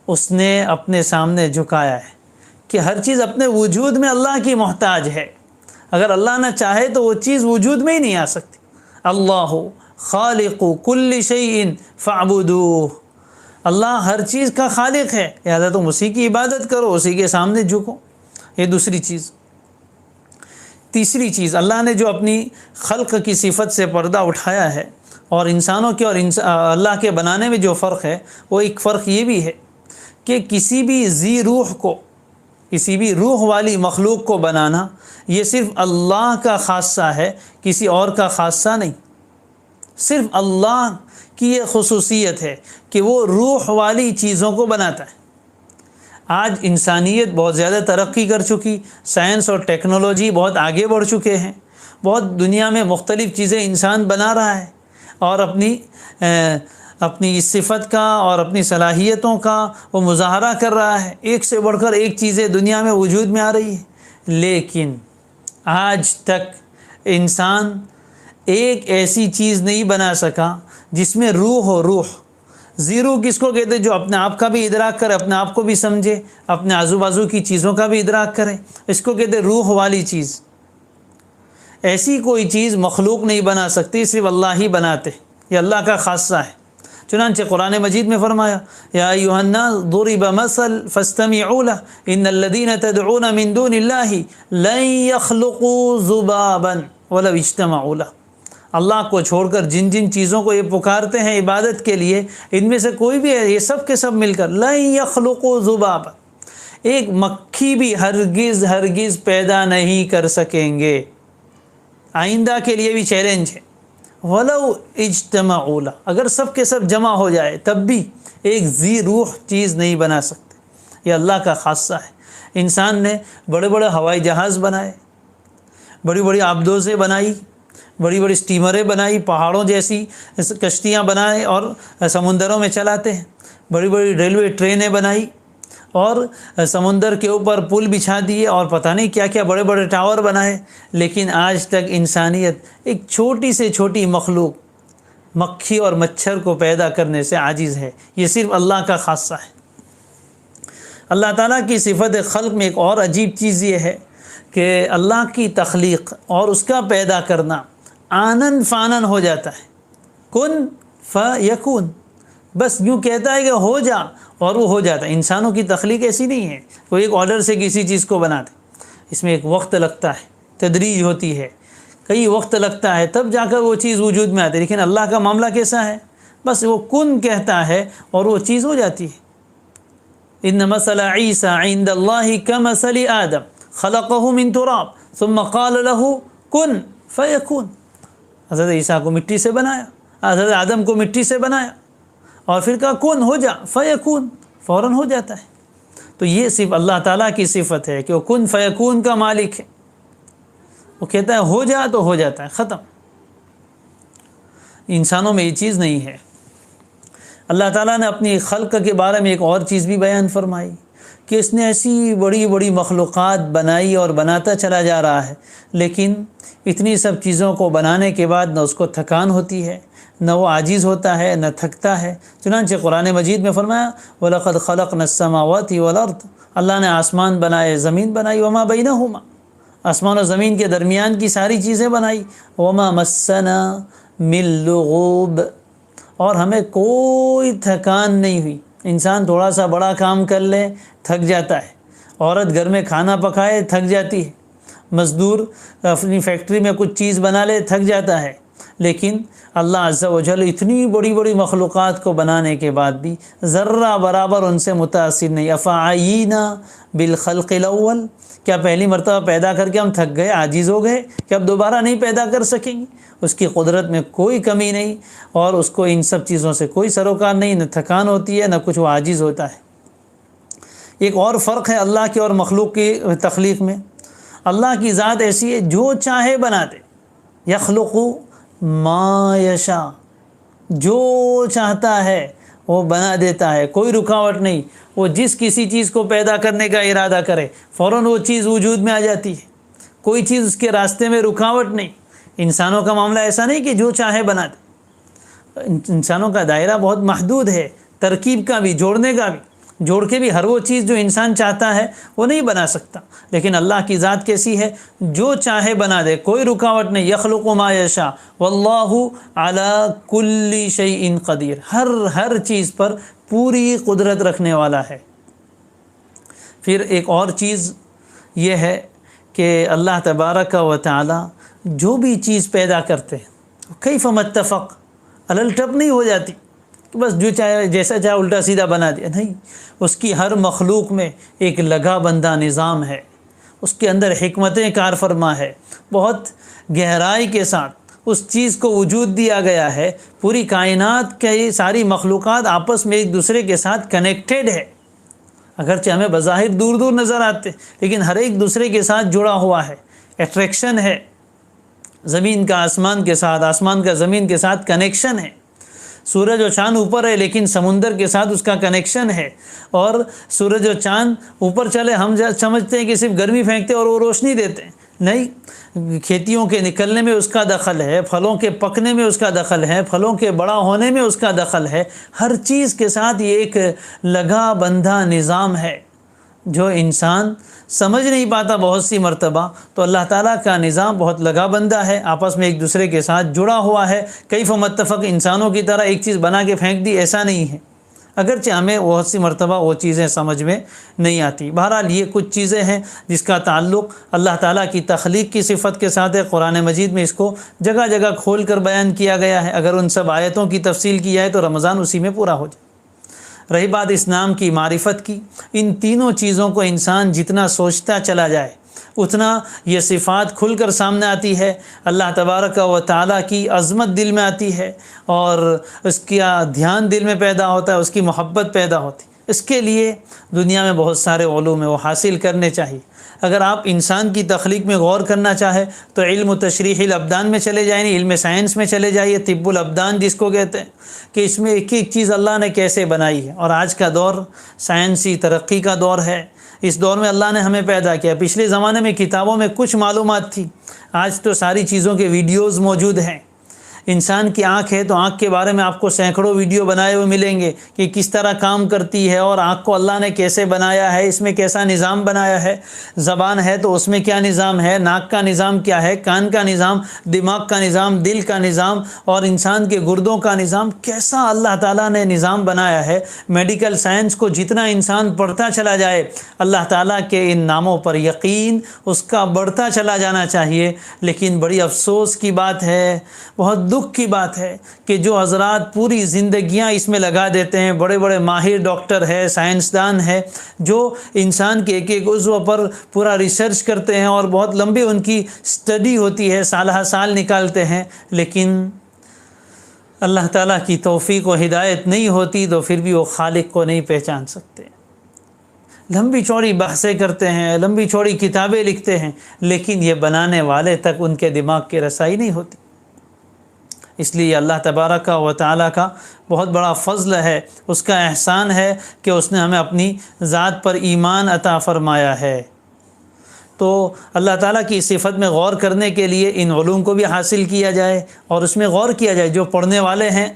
اس نے اپنے سامنے جھکایا ہے کہ ہر چیز اپنے وجود میں اللہ کی محتاج ہے۔ اگر اللہ نہ چاہے تو وہ چیز وجود میں ہی نہیں آ سکتی۔ اللہ خالق کل شیء فاعبدوہ، اللہ ہر چیز کا خالق ہے، لہذا تم اسی کی عبادت کرو، اسی کے سامنے جھکو۔ یہ دوسری چیز۔ تیسری چیز، اللہ نے جو اپنی خلق کی صفت سے پردہ اٹھایا ہے اور انسانوں کے اور اللہ کے بنانے میں جو فرق ہے، وہ ایک فرق یہ بھی ہے کہ کسی بھی ذی روح کو، کسی بھی روح والی مخلوق کو بنانا یہ صرف اللہ کا خاصہ ہے، کسی اور کا خاصہ نہیں۔ صرف اللہ کی یہ خصوصیت ہے کہ وہ روح والی چیزوں کو بناتا ہے۔ آج انسانیت بہت زیادہ ترقی کر چکی، سائنس اور ٹیکنالوجی بہت آگے بڑھ چکے ہیں، بہت دنیا میں مختلف چیزیں انسان بنا رہا ہے اور اپنی اس صفت کا اور اپنی صلاحیتوں کا وہ مظاہرہ کر رہا ہے، ایک سے بڑھ کر ایک چیزیں دنیا میں وجود میں آ رہی ہے، لیکن آج تک انسان ایک ایسی چیز نہیں بنا سکا جس میں روح ہو۔ روح، زیرو کس کو کہتے ہیں؟ جو اپنے آپ کا بھی ادراک کرے، اپنے آپ کو بھی سمجھے، اپنے آزو بازو کی چیزوں کا بھی ادراک کرے، اس کو کہتے ہیں روح والی چیز۔ ایسی کوئی چیز مخلوق نہیں بنا سکتی، صرف اللہ ہی بناتے، یہ اللہ کا خاصہ ہے۔ چنانچہ قرآن مجید میں فرمایا یا ایھا الناس ضرب مثل فاستمعوا له ان الذين تدعون من دون الله لن يخلقوا ذبابا ولو اجتمعوا له۔ اللہ کو چھوڑ کر جن جن چیزوں کو یہ پکارتے ہیں عبادت کے لیے، ان میں سے کوئی بھی ہے، یہ سب کے سب مل کر لن يخلقوا ذبابا، ایک مکھی بھی ہرگز پیدا نہیں کر سکیں گے۔ آئندہ کے لیے بھی چیلنج ہے، وَلَوْ اجْتَمَعُوا لَهُ، اگر سب کے سب جمع ہو جائے تب بھی ایک ذی روح چیز نہیں بنا سکتے۔ یہ اللہ کا خاصہ ہے۔ انسان نے بڑے بڑے ہوائی جہاز بنائے، بڑی بڑی آبدوزیں بنائی، بڑی بڑی سٹیمریں بنائی، پہاڑوں جیسی کشتیاں بنائے اور سمندروں میں چلاتے ہیں، بڑی بڑی ریلوے ٹرینیں بنائی اور سمندر کے اوپر پل بچھا دیے اور پتہ نہیں کیا کیا بڑے بڑے ٹاور بنائے، لیکن آج تک انسانیت ایک چھوٹی سے چھوٹی مخلوق مکھی اور مچھر کو پیدا کرنے سے عاجز ہے۔ یہ صرف اللہ کا خاصہ ہے۔ اللہ تعالیٰ کی صفت خلق میں ایک اور عجیب چیز یہ ہے کہ اللہ کی تخلیق اور اس کا پیدا کرنا آنن فانن ہو جاتا ہے، کن فیکون، بس یوں کہتا ہے کہ ہو جا اور وہ ہو جاتا ہے۔ انسانوں کی تخلیق ایسی نہیں ہے، وہ ایک آرڈر سے کسی چیز کو بناتے، اس میں ایک وقت لگتا ہے، تدریج ہوتی ہے، کئی وقت لگتا ہے تب جا کر وہ چیز وجود میں آتی ہے۔ لیکن اللہ کا معاملہ کیسا ہے؟ بس وہ کن کہتا ہے اور وہ چیز ہو جاتی ہے۔ ان مثل عیسی عند اللہ کمثل آدم خلقہ من تراب ثم قال له کن فیکون۔ حضرت عیسیٰ کو مٹی سے بنایا، حضرت آدم کو مٹی سے بنایا اور پھر کہا کن ہو جا، فیکون، فوراً ہو جاتا ہے۔ تو یہ صرف اللہ تعالیٰ کی صفت ہے کہ وہ کن فیکون کا مالک ہے، وہ کہتا ہے ہو جا تو ہو جاتا ہے، ختم۔ انسانوں میں یہ چیز نہیں ہے۔ اللہ تعالیٰ نے اپنی خلق کے بارے میں ایک اور چیز بھی بیان فرمائی کہ اس نے ایسی بڑی بڑی مخلوقات بنائی اور بناتا چلا جا رہا ہے، لیکن اتنی سب چیزوں کو بنانے کے بعد نہ اس کو تھکان ہوتی ہے، نہ وہ عاجز ہوتا ہے، نہ تھکتا ہے۔ چنانچہ قرآن مجید میں فرمایا وَلَقَدْ خَلَقْنَا السَّمَاوَاتِ وَالْأَرْضَ، اللہ نے آسمان بنائے، زمین بنائی، وَمَا بَيْنَهُمَا، آسمان و زمین کے درمیان کی ساری چیزیں بنائی، وَمَا مَسَّنَا مِن لُغُوبٍ، اور ہمیں کوئی تھکان نہیں ہوئی۔ انسان تھوڑا سا بڑا کام کر لے تھک جاتا ہے، عورت گھر میں کھانا پکائے تھک جاتی ہے، مزدور اپنی فیکٹری میں کچھ چیز بنا لے تھک جاتا ہے، لیکن اللہ عز و جل اتنی بڑی بڑی مخلوقات کو بنانے کے بعد بھی ذرہ برابر ان سے متاثر نہیں۔ افعینا بالخلق الاول، کیا پہلی مرتبہ پیدا کر کے ہم تھک گئے، عاجز ہو گئے کہ اب دوبارہ نہیں پیدا کر سکیں گے؟ اس کی قدرت میں کوئی کمی نہیں اور اس کو ان سب چیزوں سے کوئی سروکار نہیں، نہ تھکان ہوتی ہے نہ کچھ وہ عاجز ہوتا ہے۔ ایک اور فرق ہے اللہ کی اور مخلوق کی تخلیق میں، اللہ کی ذات ایسی ہے جو چاہے بنا دے، یخلق ما یشاء، جو چاہتا ہے وہ بنا دیتا ہے، کوئی رکاوٹ نہیں۔ وہ جس کسی چیز کو پیدا کرنے کا ارادہ کرے فوراً وہ چیز وجود میں آ جاتی ہے، کوئی چیز اس کے راستے میں رکاوٹ نہیں۔ انسانوں کا معاملہ ایسا نہیں کہ جو چاہے بنا دے، انسانوں کا دائرہ بہت محدود ہے، ترکیب کا بھی، جوڑنے کا بھی، جوڑ کے بھی ہر وہ چیز جو انسان چاہتا ہے وہ نہیں بنا سکتا۔ لیکن اللہ کی ذات کیسی ہے؟ جو چاہے بنا دے، کوئی رکاوٹ نہیں۔ یخلق ما یشاء واللہ علی کل شیء قدیر، ہر چیز پر پوری قدرت رکھنے والا ہے۔ پھر ایک اور چیز یہ ہے کہ اللہ تبارک و تعالی جو بھی چیز پیدا کرتے ہیں کیف متفق، الٹپ نہیں ہو جاتی بس جو چاہے جیسا چاہے الٹا سیدھا بنا دیا، نہیں، اس کی ہر مخلوق میں ایک لگا بندہ نظام ہے، اس کے اندر حکمتیں کار فرما ہے، بہت گہرائی کے ساتھ اس چیز کو وجود دیا گیا ہے، پوری کائنات کے ساری مخلوقات آپس میں ایک دوسرے کے ساتھ کنیکٹڈ ہے، اگرچہ ہمیں بظاہر دور دور نظر آتے لیکن ہر ایک دوسرے کے ساتھ جڑا ہوا ہے، اٹریکشن ہے، زمین کا آسمان کے ساتھ، آسمان کا زمین کے ساتھ کنیکشن ہے، سورج اور چاند اوپر ہے لیکن سمندر کے ساتھ اس کا کنیکشن ہے، اور سورج اور چاند اوپر چلے ہم سمجھتے ہیں کہ صرف گرمی پھینکتے اور وہ روشنی دیتے ہیں، نہیں، کھیتیوں کے نکلنے میں اس کا دخل ہے، پھلوں کے پکنے میں اس کا دخل ہے، پھلوں کے بڑا ہونے میں اس کا دخل ہے، ہر چیز کے ساتھ یہ ایک لگا بندھا نظام ہے جو انسان سمجھ نہیں پاتا بہت سی مرتبہ۔ تو اللہ تعالیٰ کا نظام بہت لگا بندہ ہے، آپس میں ایک دوسرے کے ساتھ جڑا ہوا ہے، کیف متفق، انسانوں کی طرح ایک چیز بنا کے پھینک دی ایسا نہیں ہے، اگرچہ ہمیں بہت سی مرتبہ وہ چیزیں سمجھ میں نہیں آتی۔ بہرحال یہ کچھ چیزیں ہیں جس کا تعلق اللہ تعالیٰ کی تخلیق کی صفت کے ساتھ ہے، قرآن مجید میں اس کو جگہ جگہ کھول کر بیان کیا گیا ہے، اگر ان سب آیتوں کی تفصیل کی جائے تو رمضان اسی میں پورا ہو جائے۔ رہی بات اس نام کی، معرفت کی، ان تینوں چیزوں کو انسان جتنا سوچتا چلا جائے اتنا یہ صفات کھل کر سامنے آتی ہے، اللہ تبارک و تعالیٰ کی عظمت دل میں آتی ہے اور اس کا دھیان دل میں پیدا ہوتا ہے، اس کی محبت پیدا ہوتی ہے۔ اس کے لیے دنیا میں بہت سارے علوم ہیں، وہ حاصل کرنے چاہیے۔ اگر آپ انسان کی تخلیق میں غور کرنا چاہیں تو علم تشریح الابدان میں چلے جائیں، علم سائنس میں چلے جائیے، طب الابدان جس کو کہتے ہیں، کہ اس میں ایک ایک چیز اللہ نے کیسے بنائی ہے۔ اور آج کا دور سائنسی ترقی کا دور ہے، اس دور میں اللہ نے ہمیں پیدا کیا۔ پچھلے زمانے میں کتابوں میں کچھ معلومات تھی، آج تو ساری چیزوں کے ویڈیوز موجود ہیں۔ انسان کی آنکھ ہے تو آنکھ کے بارے میں آپ کو سینکڑوں ویڈیو بنائے ہوئے ملیں گے کہ کس طرح کام کرتی ہے اور آنکھ کو اللہ نے کیسے بنایا ہے، اس میں کیسا نظام بنایا ہے۔ زبان ہے تو اس میں کیا نظام ہے، ناک کا نظام کیا ہے، کان کا نظام، دماغ کا نظام، دل کا نظام اور انسان کے گردوں کا نظام، کیسا اللہ تعالیٰ نے نظام بنایا ہے۔ میڈیکل سائنس کو جتنا انسان پڑھتا چلا جائے اللہ تعالیٰ کے ان ناموں پر یقین اس کا بڑھتا چلا جانا چاہیے۔ لیکن بڑی افسوس کی بات ہے، بہت دکھ کی بات ہے کہ جو حضرات پوری زندگیاں اس میں لگا دیتے ہیں، بڑے بڑے ماہر ڈاکٹر ہے، سائنسدان ہے، جو انسان کے ایک ایک عضو پر پورا ریسرچ کرتے ہیں اور بہت لمبی ان کی سٹڈی ہوتی ہے، سالہ سال نکالتے ہیں، لیکن اللہ تعالیٰ کی توفیق و ہدایت نہیں ہوتی تو پھر بھی وہ خالق کو نہیں پہچان سکتے۔ لمبی چوڑی بحثیں کرتے ہیں، لمبی چوڑی کتابیں لکھتے ہیں، لیکن یہ بنانے والے تک ان کے دماغ کی رسائی نہیں ہوتی۔ اس لیے اللہ تبارک و تعالیٰ کا بہت بڑا فضل ہے، اس کا احسان ہے کہ اس نے ہمیں اپنی ذات پر ایمان عطا فرمایا ہے۔ تو اللہ تعالیٰ کی صفت میں غور کرنے کے لیے ان علوم کو بھی حاصل کیا جائے اور اس میں غور کیا جائے۔ جو پڑھنے والے ہیں،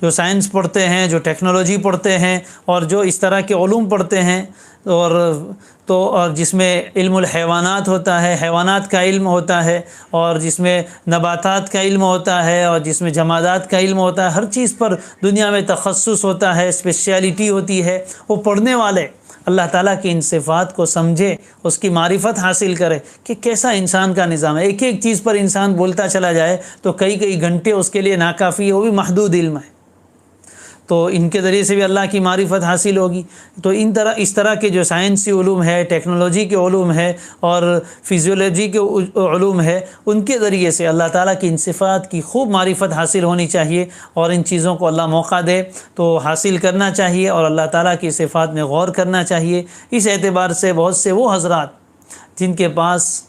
جو سائنس پڑھتے ہیں، جو ٹیکنالوجی پڑھتے ہیں اور جو اس طرح کے علوم پڑھتے ہیں اور جس میں علم الحیوانات ہوتا ہے، حیوانات کا علم ہوتا ہے، اور جس میں نباتات کا علم ہوتا ہے، اور جس میں جمادات کا علم ہوتا ہے، ہر چیز پر دنیا میں تخصص ہوتا ہے، اسپیشیلٹی ہوتی ہے، وہ پڑھنے والے اللہ تعالیٰ کی ان صفات کو سمجھے، اس کی معرفت حاصل کرے کہ کیسا انسان کا نظام ہے۔ ایک ایک چیز پر انسان بولتا چلا جائے تو کئی گھنٹے اس کے لیے ناکافی ہے، وہ بھی محدود علم ہے۔ تو ان کے ذریعے سے بھی اللہ کی معرفت حاصل ہوگی۔ تو اس طرح کے جو سائنسی علوم ہے، ٹیکنالوجی کے علوم ہے اور فزیولوجی کے علوم ہے، ان کے ذریعے سے اللہ تعالیٰ کی ان صفات کی خوب معرفت حاصل ہونی چاہیے، اور ان چیزوں کو اللہ موقع دے تو حاصل کرنا چاہیے اور اللہ تعالیٰ کی صفات میں غور کرنا چاہیے۔ اس اعتبار سے بہت سے وہ حضرات جن کے پاس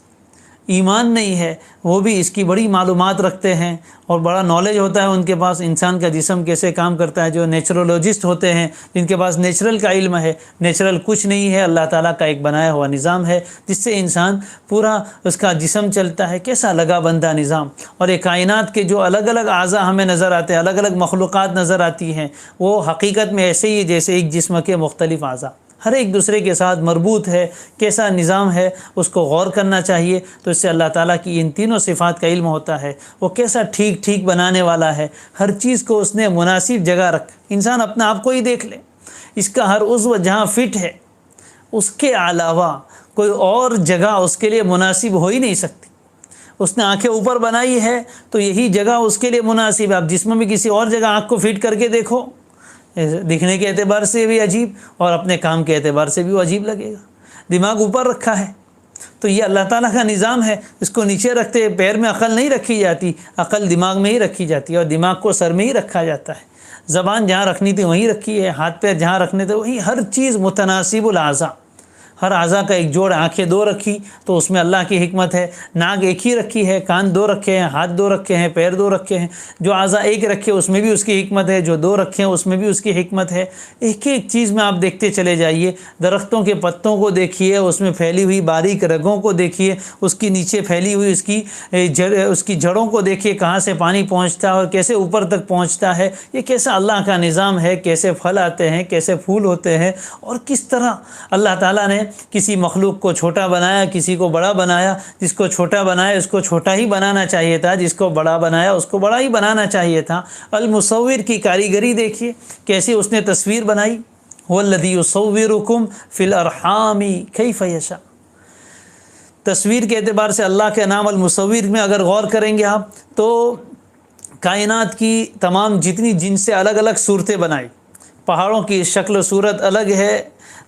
ایمان نہیں ہے وہ بھی اس کی بڑی معلومات رکھتے ہیں اور بڑا نالج ہوتا ہے ان کے پاس، انسان کا جسم کیسے کام کرتا ہے۔ جو نیچرولوجسٹ ہوتے ہیں جن کے پاس نیچرل کا علم ہے، نیچرل کچھ نہیں ہے، اللہ تعالیٰ کا ایک بنایا ہوا نظام ہے جس سے انسان پورا اس کا جسم چلتا ہے، کیسا لگا بندہ نظام۔ اور یہ کائنات کے جو الگ الگ اعضاء ہمیں نظر آتے ہیں، الگ الگ مخلوقات نظر آتی ہیں، وہ حقیقت میں ایسے ہی جیسے ایک جسم کے مختلف اعضاء، ہر ایک دوسرے کے ساتھ مربوط ہے، کیسا نظام ہے اس کو غور کرنا چاہیے۔ تو اس سے اللہ تعالیٰ کی ان تینوں صفات کا علم ہوتا ہے، وہ کیسا ٹھیک بنانے والا ہے، ہر چیز کو اس نے مناسب جگہ رکھ۔ انسان اپنے آپ کو ہی دیکھ لے، اس کا ہر عضو جہاں فٹ ہے اس کے علاوہ کوئی اور جگہ اس کے لیے مناسب ہو ہی نہیں سکتی۔ اس نے آنکھیں اوپر بنائی ہے تو یہی جگہ اس کے لیے مناسب ہے۔ اب جسم میں کسی اور جگہ آنکھ کو فٹ کر کے دیکھو، دکھنے کے اعتبار سے بھی عجیب اور اپنے کام کے اعتبار سے بھی وہ عجیب لگے گا۔ دماغ اوپر رکھا ہے تو یہ اللہ تعالیٰ کا نظام ہے، اس کو نیچے رکھتے ہیں، پیر میں عقل نہیں رکھی جاتی، عقل دماغ میں ہی رکھی جاتی ہے اور دماغ کو سر میں ہی رکھا جاتا ہے، زبان جہاں رکھنی تھی وہیں رکھی ہے، ہاتھ پیر جہاں رکھنے تھے وہیں، ہر چیز متناسب الاعضاء، ہر اعضاء کا ایک جوڑ، آنکھیں 2 رکھی تو اس میں اللہ کی حکمت ہے، ناک ایک ہی رکھی ہے، کان 2 رکھے ہیں، ہاتھ 2 رکھے ہیں، پیر 2 رکھے ہیں، جو اعضاء ایک رکھے اس میں بھی اس کی حکمت ہے، جو 2 رکھے ہیں اس میں بھی اس کی حکمت ہے۔ ایک ایک چیز میں آپ دیکھتے چلے جائیے، درختوں کے پتوں کو دیکھیے، اس میں پھیلی ہوئی باریک رگوں کو دیکھیے، اس کی نیچے پھیلی ہوئی اس کی جڑوں کو دیکھیے، کہاں سے پانی پہنچتا ہے اور کیسے اوپر تک پہنچتا ہے، یہ کیسا اللہ کا نظام ہے، کیسے پھل آتے ہیں، کیسے پھول ہوتے ہیں، اور کس طرح اللہ تعالیٰ نے کسی مخلوق کو چھوٹا بنایا، کسی کو بڑا بنایا، جس کو چھوٹا بنایا اس کو چھوٹا ہی بنانا چاہیے تھا، جس کو بڑا بنایا اس کو بڑا ہی بنانا چاہیے تھا۔ المصور کی کاریگری دیکھیے کیسے اس نے تصویر بنائی، هو الذی یصورکم فی الارحام کیف یشاء۔ تصویر کے اعتبار سے اللہ کے نام المصور میں اگر غور کریں گے آپ تو کائنات کی تمام جتنی جن سے الگ الگ صورتیں بنائی، پہاڑوں کی شکل و صورت الگ ہے،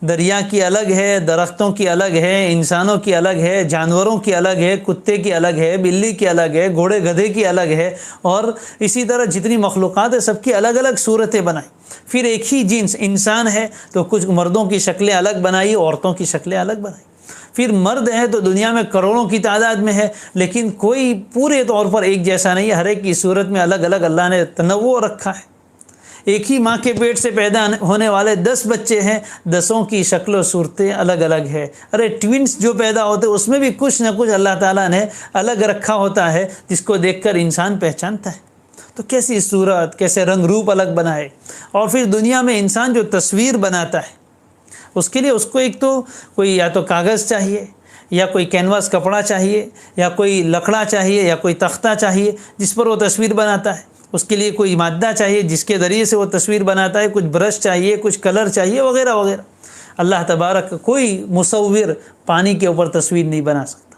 دریا کی الگ ہے، درختوں کی الگ ہے، انسانوں کی الگ ہے، جانوروں کی الگ ہے، کتے کی الگ ہے، بلی کی الگ ہے، گھوڑے گدھے کی الگ ہے، اور اسی طرح جتنی مخلوقات ہیں سب کی الگ الگ صورتیں بنائی۔ پھر ایک ہی جنس انسان ہے تو کچھ مردوں کی شکلیں الگ بنائی، عورتوں کی شکلیں الگ بنائی۔ پھر مرد ہیں تو دنیا میں کروڑوں کی تعداد میں ہے، لیکن کوئی پورے طور پر ایک جیسا نہیں ہے، ہر ایک کی صورت میں الگ الگ اللہ نے تنوع رکھا ہے۔ ایک ہی ماں کے پیٹ سے پیدا ہونے والے 10 بچے ہیں، 10 کی شکل و صورتیں الگ الگ ہے۔ ارے ٹوینس جو پیدا ہوتے اس میں بھی کچھ نہ کچھ اللہ تعالیٰ نے الگ رکھا ہوتا ہے، جس کو دیکھ کر انسان پہچانتا ہے۔ تو کیسی صورت، کیسے رنگ روپ الگ بنائے۔ اور پھر دنیا میں انسان جو تصویر بناتا ہے اس کے لیے اس کو ایک تو کوئی یا تو کاغذ چاہیے، یا کوئی کینواس کپڑا چاہیے، یا کوئی لکڑا چاہیے، یا کوئی تختہ چاہیے جس پر وہ تصویر بناتا ہے، اس کے لیے کوئی مادہ چاہیے جس کے ذریعے سے وہ تصویر بناتا ہے، کچھ برش چاہیے، کچھ کلر چاہیے، وغیرہ وغیرہ۔ اللہ تبارک کوئی مصور پانی کے اوپر تصویر نہیں بنا سکتا،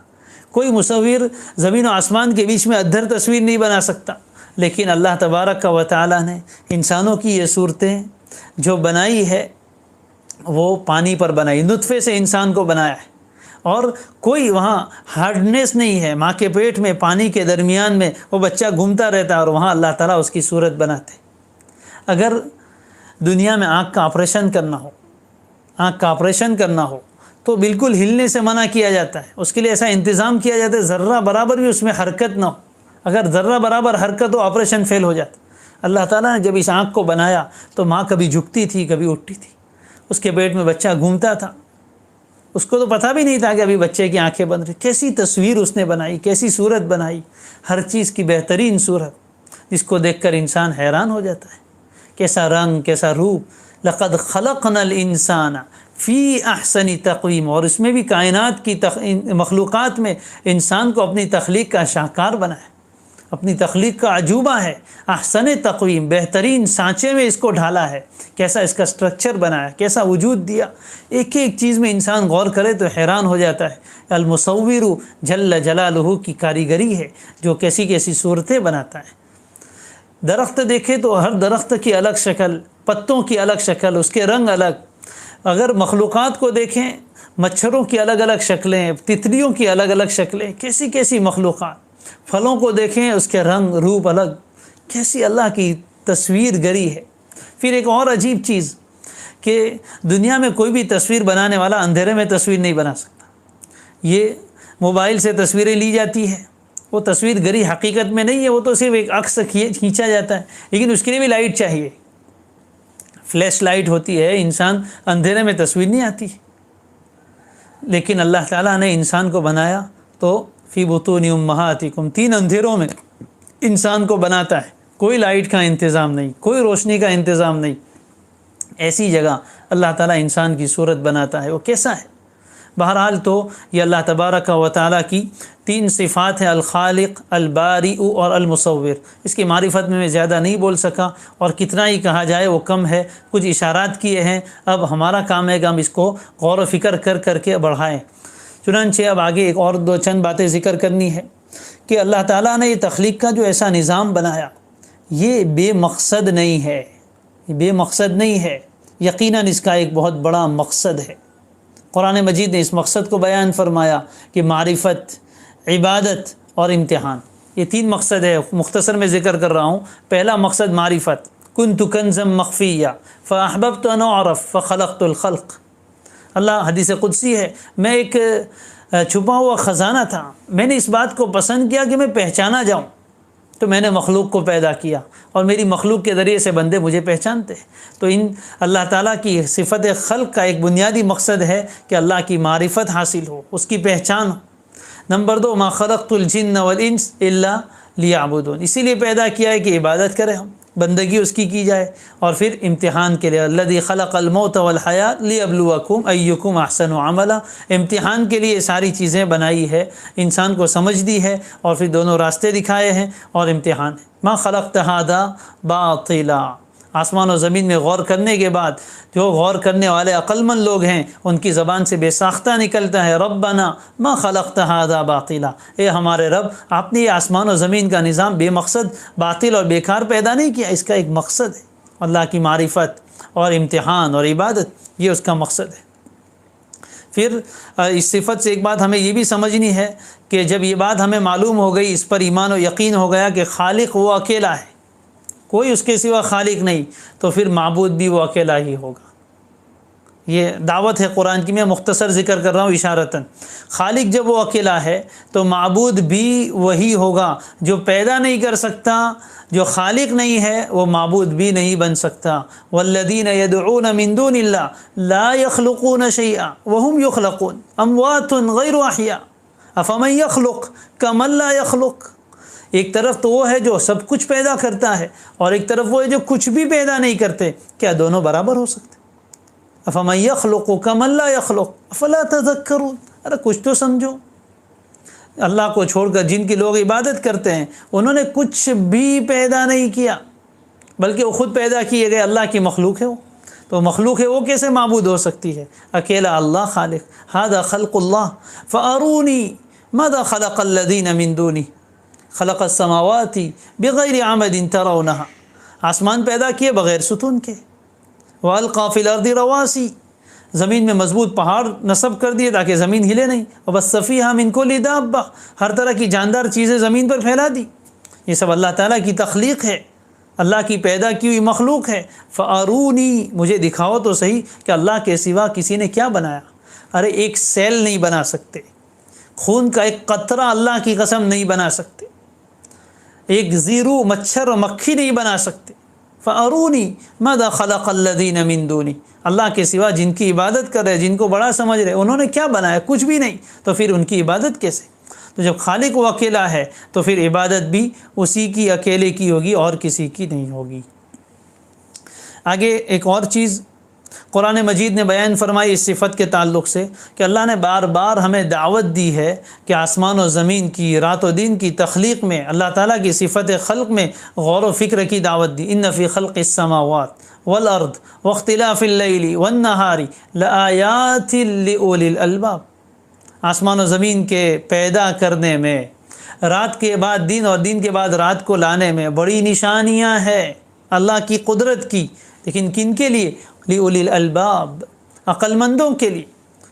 کوئی مصور زمین و آسمان کے بیچ میں ادھر تصویر نہیں بنا سکتا، لیکن اللہ تبارک و تعالیٰ نے انسانوں کی یہ صورتیں جو بنائی ہے وہ پانی پر بنائی، نطفے سے انسان کو بنایا ہے، اور کوئی وہاں ہارڈنیس نہیں ہے، ماں کے پیٹ میں پانی کے درمیان میں وہ بچہ گھومتا رہتا ہے اور وہاں اللہ تعالیٰ اس کی صورت بناتے۔ اگر دنیا میں آنکھ کا آپریشن کرنا ہو تو بالکل ہلنے سے منع کیا جاتا ہے، اس کے لیے ایسا انتظام کیا جاتا ہے ذرہ برابر بھی اس میں حرکت نہ ہو، اگر ذرہ برابر حرکت ہو آپریشن فیل ہو جاتا۔ اللہ تعالیٰ نے جب اس آنکھ کو بنایا تو ماں کبھی جھکتی تھی کبھی اٹھتی تھی، اس کے پیٹ میں بچہ گھومتا تھا، اس کو تو پتہ بھی نہیں تھا کہ ابھی بچے کی آنکھیں بند رہی۔ کیسی تصویر اس نے بنائی، کیسی صورت بنائی، ہر چیز کی بہترین صورت، جس کو دیکھ کر انسان حیران ہو جاتا ہے، کیسا رنگ، کیسا روپ۔ لقد خلقنا الانسان فی احسن تقویم، اور اس میں بھی کائنات کی مخلوقات میں انسان کو اپنی تخلیق کا شاہکار بنایا، اپنی تخلیق کا عجوبہ ہے، احسن تقویم، بہترین سانچے میں اس کو ڈھالا ہے، کیسا اس کا سٹرکچر بنایا، کیسا وجود دیا۔ ایک ایک چیز میں انسان غور کرے تو حیران ہو جاتا ہے۔ المصور جل جلالہ کی کاریگری ہے جو کیسی کیسی صورتیں بناتا ہے۔ درخت دیکھے تو ہر درخت کی الگ شکل، پتوں کی الگ شکل، اس کے رنگ الگ۔ اگر مخلوقات کو دیکھیں، مچھروں کی الگ الگ شکلیں، تتلیوں کی الگ الگ شکلیں، کیسی کیسی مخلوقات۔ پھلوں کو دیکھیں، اس کے رنگ روپ الگ، کیسی اللہ کی تصویر گری ہے۔ پھر ایک اور عجیب چیز کہ دنیا میں کوئی بھی تصویر بنانے والا اندھیرے میں تصویر نہیں بنا سکتا۔ یہ موبائل سے تصویریں لی جاتی ہے، وہ تصویر گری حقیقت میں نہیں ہے، وہ تو صرف ایک عکس کھینچا جاتا ہے، لیکن اس کے لیے بھی لائٹ چاہیے، فلیش لائٹ ہوتی ہے، انسان اندھیرے میں تصویر نہیں آتی۔ لیکن اللہ تعالیٰ نے انسان کو بنایا تو فی بطون امہاتکم، 3 اندھیروں میں انسان کو بناتا ہے، کوئی لائٹ کا انتظام نہیں، کوئی روشنی کا انتظام نہیں، ایسی جگہ اللہ تعالیٰ انسان کی صورت بناتا ہے، وہ کیسا ہے۔ بہرحال تو یہ اللہ تبارک و تعالیٰ کی 3 صفات ہیں، الخالق، البارئ اور المصور۔ اس کی معرفت میں زیادہ نہیں بول سکا، اور کتنا ہی کہا جائے وہ کم ہے، کچھ اشارات کیے ہیں، اب ہمارا کام ہے کہ ہم اس کو غور و فکر کر کے بڑھائیں۔ چنانچہ اب آگے ایک اور 2 باتیں ذکر کرنی ہے کہ اللہ تعالیٰ نے یہ تخلیق کا جو ایسا نظام بنایا یہ بے مقصد نہیں ہے، یہ بے مقصد نہیں ہے، یقیناً اس کا ایک بہت بڑا مقصد ہے۔ قرآن مجید نے اس مقصد کو بیان فرمایا کہ معرفت، عبادت اور امتحان، یہ 3 مقصد ہے، مختصر میں ذکر کر رہا ہوں۔ پہلا مقصد معرفت، کنت کنزا مخفیہ فاحببت ان اعرف فخلقت الخلق۔ اللہ حدیث قدسی ہے، میں ایک چھپا ہوا خزانہ تھا، میں نے اس بات کو پسند کیا کہ میں پہچانا جاؤں، تو میں نے مخلوق کو پیدا کیا اور میری مخلوق کے ذریعے سے بندے مجھے پہچانتے ہیں۔ تو اللہ تعالیٰ کی صفت خلق کا ایک بنیادی مقصد ہے کہ اللہ کی معرفت حاصل ہو، اس کی پہچان ہو۔ نمبر 2، ما خلقت الجن والانس الا لیعبدون، اسی لیے پیدا کیا ہے کہ عبادت کریں ہم، بندگی اس کی جائے۔ اور پھر امتحان کے لیے، الذی خلق الموت والحیات لیبلوکم ایکم احسن عملا، امتحان کے لیے ساری چیزیں بنائی ہے، انسان کو سمجھ دی ہے اور پھر دونوں راستے دکھائے ہیں اور امتحان ہے۔ ما خلقت ھذا باطلا، آسمان و زمین میں غور کرنے کے بعد جو غور کرنے والے عقل مند لوگ ہیں ان کی زبان سے بے ساختہ نکلتا ہے، ربنا ما خلقت ھذا باطلا، اے ہمارے رب، آپ نے یہ آسمان و زمین کا نظام بے مقصد، باطل اور بیکار پیدا نہیں کیا، اس کا ایک مقصد ہے، اللہ کی معرفت اور امتحان اور عبادت، یہ اس کا مقصد ہے۔ پھر اس صفت سے ایک بات ہمیں یہ بھی سمجھنی ہے کہ جب یہ بات ہمیں معلوم ہو گئی، اس پر ایمان و یقین ہو گیا کہ خالق وہ اکیلا ہے، کوئی اس کے سوا خالق نہیں، تو پھر معبود بھی وہ اکیلا ہی ہوگا۔ یہ دعوت ہے قرآن کی، میں مختصر ذکر کر رہا ہوں اشارتاً۔ خالق جب وہ اکیلا ہے تو معبود بھی وہی ہوگا، جو پیدا نہیں کر سکتا، جو خالق نہیں ہے وہ معبود بھی نہیں بن سکتا۔ والذین یدعون من دون اللہ لا یخلقون شیئا وهم یخلقون اموات غیر احیاء افمن یخلق کمن لا یخلق۔ ایک طرف تو وہ ہے جو سب کچھ پیدا کرتا ہے اور ایک طرف وہ ہے جو کچھ بھی پیدا نہیں کرتے، کیا دونوں برابر ہو سکتے؟ افمن یخلق کمن لا یخلق افلا تذکرون، ارے کچھ تو سمجھو۔ اللہ کو چھوڑ کر جن کی لوگ عبادت کرتے ہیں انہوں نے کچھ بھی پیدا نہیں کیا، بلکہ وہ خود پیدا کیے گئے، اللہ کی مخلوق ہے وہ، تو مخلوق ہے وہ کیسے معبود ہو سکتی ہے؟ اکیلا اللہ خالق۔ ھذا خلق اللہ فارونی ماذا خلق الذین من دونہ خلق السماوات بغیر عمد ترونہا، آسمان پیدا کیے بغیر ستون کے، والقى فی الارض رواسی، زمین میں مضبوط پہاڑ نصب کر دیے تاکہ زمین ہلے نہیں، وبث فیہا من کل دابہ، ہر طرح کی جاندار چیزیں زمین پر پھیلا دی۔ یہ سب اللہ تعالیٰ کی تخلیق ہے، اللہ کی پیدا کی ہوئی مخلوق ہے۔ فارونی، مجھے دکھاؤ تو صحیح کہ اللہ کے سوا کسی نے کیا بنایا۔ ارے ایک سیل نہیں بنا سکتے، خون کا ایک قطرہ اللہ کی قسم نہیں بنا سکتے، ایک زیرو مچھر اور مکھی نہیں بنا سکتے۔ فارونی ماذا خلق الذین من دونی، اللہ کے سوا جن کی عبادت کر رہے، جن کو بڑا سمجھ رہے، انہوں نے کیا بنایا؟ کچھ بھی نہیں، تو پھر ان کی عبادت کیسے؟ تو جب خالق وہ اکیلا ہے تو پھر عبادت بھی اسی کی اکیلے کی ہوگی اور کسی کی نہیں ہوگی۔ آگے ایک اور چیز قرآن مجید نے بیان فرمائی اس صفت کے تعلق سے کہ اللہ نے بار بار ہمیں دعوت دی ہے کہ آسمان و زمین کی، رات و دن کی تخلیق میں اللہ تعالیٰ کی صفت خلق میں غور و فکر کی دعوت دی۔ ان فی خلق السماوات والارض واختلاف اللیل والنہار لآیات لأولی الالباب، آسمان و زمین کے پیدا کرنے میں، رات کے بعد دن اور دن کے بعد رات کو لانے میں بڑی نشانیاں ہیں اللہ کی قدرت کی، لیکن کن کے لیے؟ لأولی الالباب، عقل مندوں کے لیے۔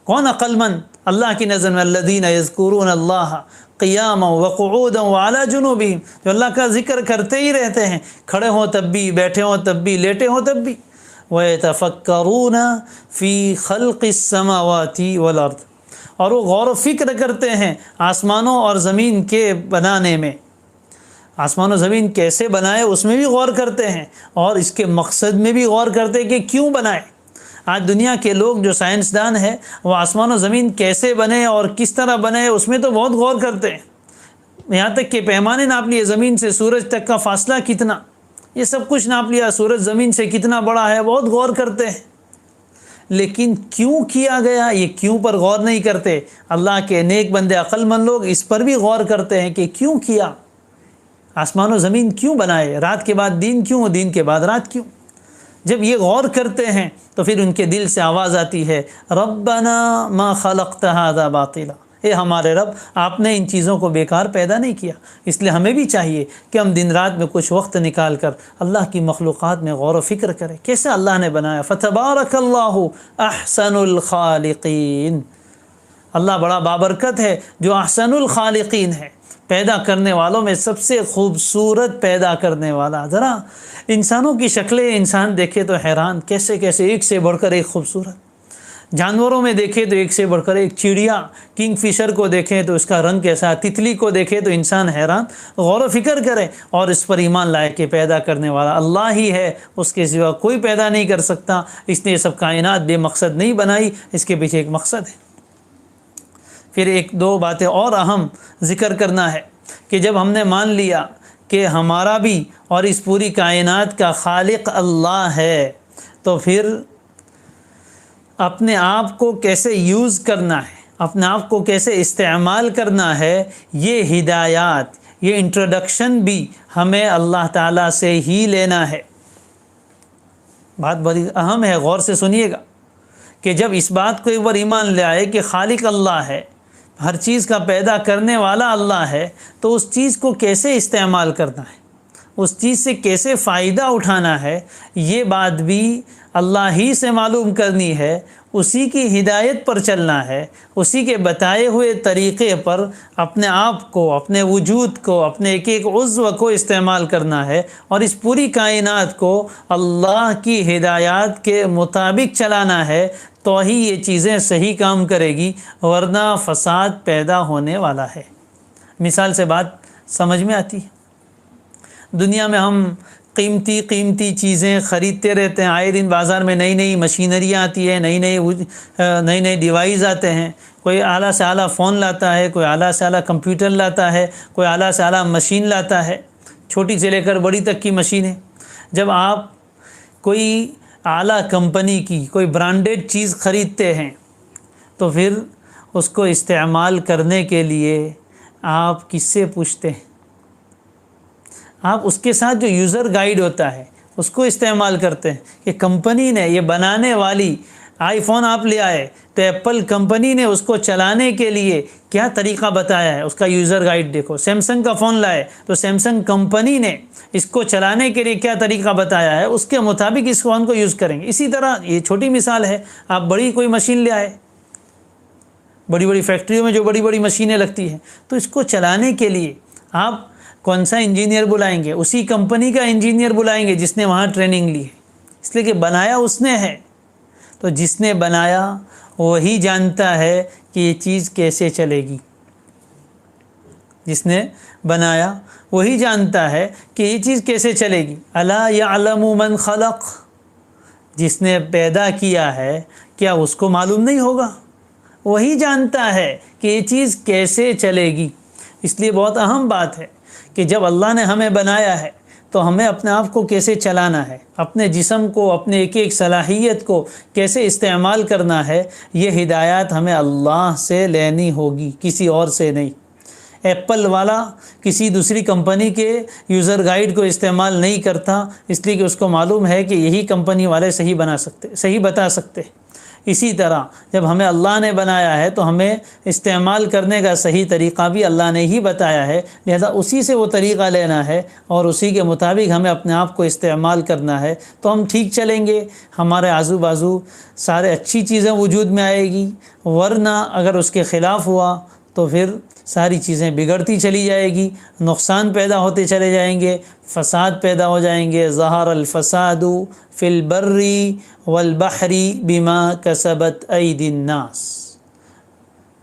کون عقل مند؟ اللہ کی نظر میں الذین یذکرون اللہ قیاما وقعودا وعلی جنوبہم، جو اللہ کا ذکر کرتے ہی رہتے ہیں، کھڑے ہوں تب بھی، بیٹھے ہوں تب بھی، لیٹے ہوں تب بھی۔ وَيَتَفَكَّرُونَ فِي خَلْقِ السَّمَاوَاتِ وَالْأَرْضِ، اور وہ غور و فکر کرتے ہیں آسمانوں اور زمین کے بنانے میں، آسمان و زمین کیسے بنائے اس میں بھی غور کرتے ہیں اور اس کے مقصد میں بھی غور کرتے ہیں کہ کیوں بنائے۔ آج دنیا کے لوگ جو سائنسدان ہیں وہ آسمان و زمین کیسے بنے اور کس طرح بنے اس میں تو بہت غور کرتے ہیں، یہاں تک کہ پیمانے ناپ لیے، زمین سے سورج تک کا فاصلہ کتنا، یہ سب کچھ ناپ لیا، سورج زمین سے کتنا بڑا ہے، بہت غور کرتے ہیں۔ لیکن کیوں کیا گیا، یہ کیوں پر غور نہیں کرتے۔ اللہ کے نیک بندے، عقل مند لوگ اس پر بھی غور کرتے ہیں کہ کیوں کیا، آسمان و زمین کیوں بنائے، رات کے بعد دن کیوں، دن کے بعد رات کیوں۔ جب یہ غور کرتے ہیں تو پھر ان کے دل سے آواز آتی ہے ربنا ما خلقت ھذا باطلا، اے ہمارے رب، آپ نے ان چیزوں کو بیکار پیدا نہیں کیا، اس لیے ہمیں بھی چاہیے کہ ہم دن رات میں کچھ وقت نکال کر اللہ کی مخلوقات میں غور و فکر کریں، کیسے اللہ نے بنایا۔ فتبارک اللہ احسن الخالقین، اللہ بڑا بابرکت ہے جو احسن الخالقین ہے، پیدا کرنے والوں میں سب سے خوبصورت پیدا کرنے والا۔ ذرا انسانوں کی شکلیں انسان دیکھے تو حیران، کیسے کیسے ایک سے بڑھ کر ایک خوبصورت۔ جانوروں میں دیکھے تو ایک سے بڑھ کر ایک، چڑیا کنگ فشر کو دیکھیں تو اس کا رنگ کیسا، تتلی کو دیکھے تو انسان حیران۔ غور و فکر کرے اور اس پر ایمان لائے کہ پیدا کرنے والا اللہ ہی ہے، اس کے سوا کوئی پیدا نہیں کر سکتا۔ اس نے یہ سب کائنات بے مقصد نہیں بنائی، اس کے پیچھے ایک مقصد ہے۔ پھر ایک دو باتیں اور اہم ذکر کرنا ہے کہ جب ہم نے مان لیا کہ ہمارا بھی اور اس پوری کائنات کا خالق اللہ ہے، تو پھر اپنے آپ کو کیسے یوز کرنا ہے، اپنے آپ کو کیسے استعمال کرنا ہے، یہ ہدایات، یہ انٹروڈکشن بھی ہمیں اللہ تعالیٰ سے ہی لینا ہے۔ بات بڑی اہم ہے، غور سے سنیے گا کہ جب اس بات کو ایک بار ایمان لے آئے کہ خالق اللہ ہے، ہر چیز کا پیدا کرنے والا اللہ ہے، تو اس چیز کو کیسے استعمال کرنا ہے، اس چیز سے کیسے فائدہ اٹھانا ہے، یہ بات بھی اللہ ہی سے معلوم کرنی ہے، اسی کی ہدایت پر چلنا ہے، اسی کے بتائے ہوئے طریقے پر اپنے آپ کو، اپنے وجود کو، اپنے ایک ایک عضو کو استعمال کرنا ہے، اور اس پوری کائنات کو اللہ کی ہدایات کے مطابق چلانا ہے، تو ہی یہ چیزیں صحیح کام کرے گی، ورنہ فساد پیدا ہونے والا ہے۔ مثال سے بات سمجھ میں آتی ہے؟ دنیا میں ہم قیمتی چیزیں خریدتے رہتے ہیں، آئے دن بازار میں نئی نئی مشینریاں آتی ہیں، نئی ڈیوائس آتے ہیں، کوئی اعلیٰ سے اعلیٰ فون لاتا ہے، کوئی اعلیٰ سے اعلیٰ کمپیوٹر لاتا ہے، کوئی اعلیٰ سے اعلیٰ مشین لاتا ہے، چھوٹی سے لے کر بڑی تک کی مشینیں۔ جب آپ کوئی اعلیٰ کمپنی کی کوئی برانڈیڈ چیز خریدتے ہیں تو پھر اس کو استعمال کرنے کے لیے آپ کس سے پوچھتے ہیں؟ آپ اس کے ساتھ جو یوزر گائیڈ ہوتا ہے اس کو استعمال کرتے ہیں کہ کمپنی نے، یہ بنانے والی، آئی فون آپ لے آئے تو ایپل کمپنی نے اس کو چلانے کے لیے کیا طریقہ بتایا ہے، اس کا یوزر گائیڈ دیکھو۔ سیمسنگ کا فون لائے تو سیمسنگ کمپنی نے اس کو چلانے کے لیے کیا طریقہ بتایا ہے، اس کے مطابق اس فون کو یوز کریں گے۔ اسی طرح یہ چھوٹی مثال ہے، آپ بڑی کوئی مشین لے آئے، بڑی فیکٹریوں میں جو بڑی مشینیں لگتی ہیں، تو اس کو چلانے کے لیے آپ کون سا انجینئر بلائیں گے؟ اسی کمپنی کا انجینئر بلائیں گے جس نے وہاں ٹریننگ لی ہے، اس لیے کہ بنایا اس نے ہے۔ تو جس نے بنایا وہی جانتا ہے کہ یہ چیز کیسے چلے گی، جس نے بنایا وہی جانتا ہے کہ یہ چیز کیسے چلے گی۔ الا یعلم من خلق، جس نے پیدا کیا ہے کیا اس کو معلوم نہیں ہوگا؟ وہی جانتا ہے کہ یہ چیز کیسے چلے گی۔ اس لیے بہت اہم بات ہے کہ جب اللہ نے ہمیں بنایا ہے تو ہمیں اپنے آپ کو کیسے چلانا ہے، اپنے جسم کو، اپنے ایک ایک صلاحیت کو کیسے استعمال کرنا ہے، یہ ہدایات ہمیں اللہ سے لینی ہوگی، کسی اور سے نہیں۔ ایپل والا کسی دوسری کمپنی کے یوزر گائیڈ کو استعمال نہیں کرتا، اس لیے کہ اس کو معلوم ہے کہ یہی کمپنی والے صحیح بتا سکتے۔ اسی طرح جب ہمیں اللہ نے بنایا ہے تو ہمیں استعمال کرنے کا صحیح طریقہ بھی اللہ نے ہی بتایا ہے، لہذا اسی سے وہ طریقہ لینا ہے اور اسی کے مطابق ہمیں اپنے آپ کو استعمال کرنا ہے، تو ہم ٹھیک چلیں گے، ہمارے آزو بازو سارے اچھی چیزیں وجود میں آئے گی، ورنہ اگر اس کے خلاف ہوا تو پھر ساری چیزیں بگڑتی چلی جائے گی، نقصان پیدا ہوتے چلے جائیں گے، فساد پیدا ہو جائیں گے۔ ظہر الفساد فی البر والبحر بما کسبت ایدی الناس،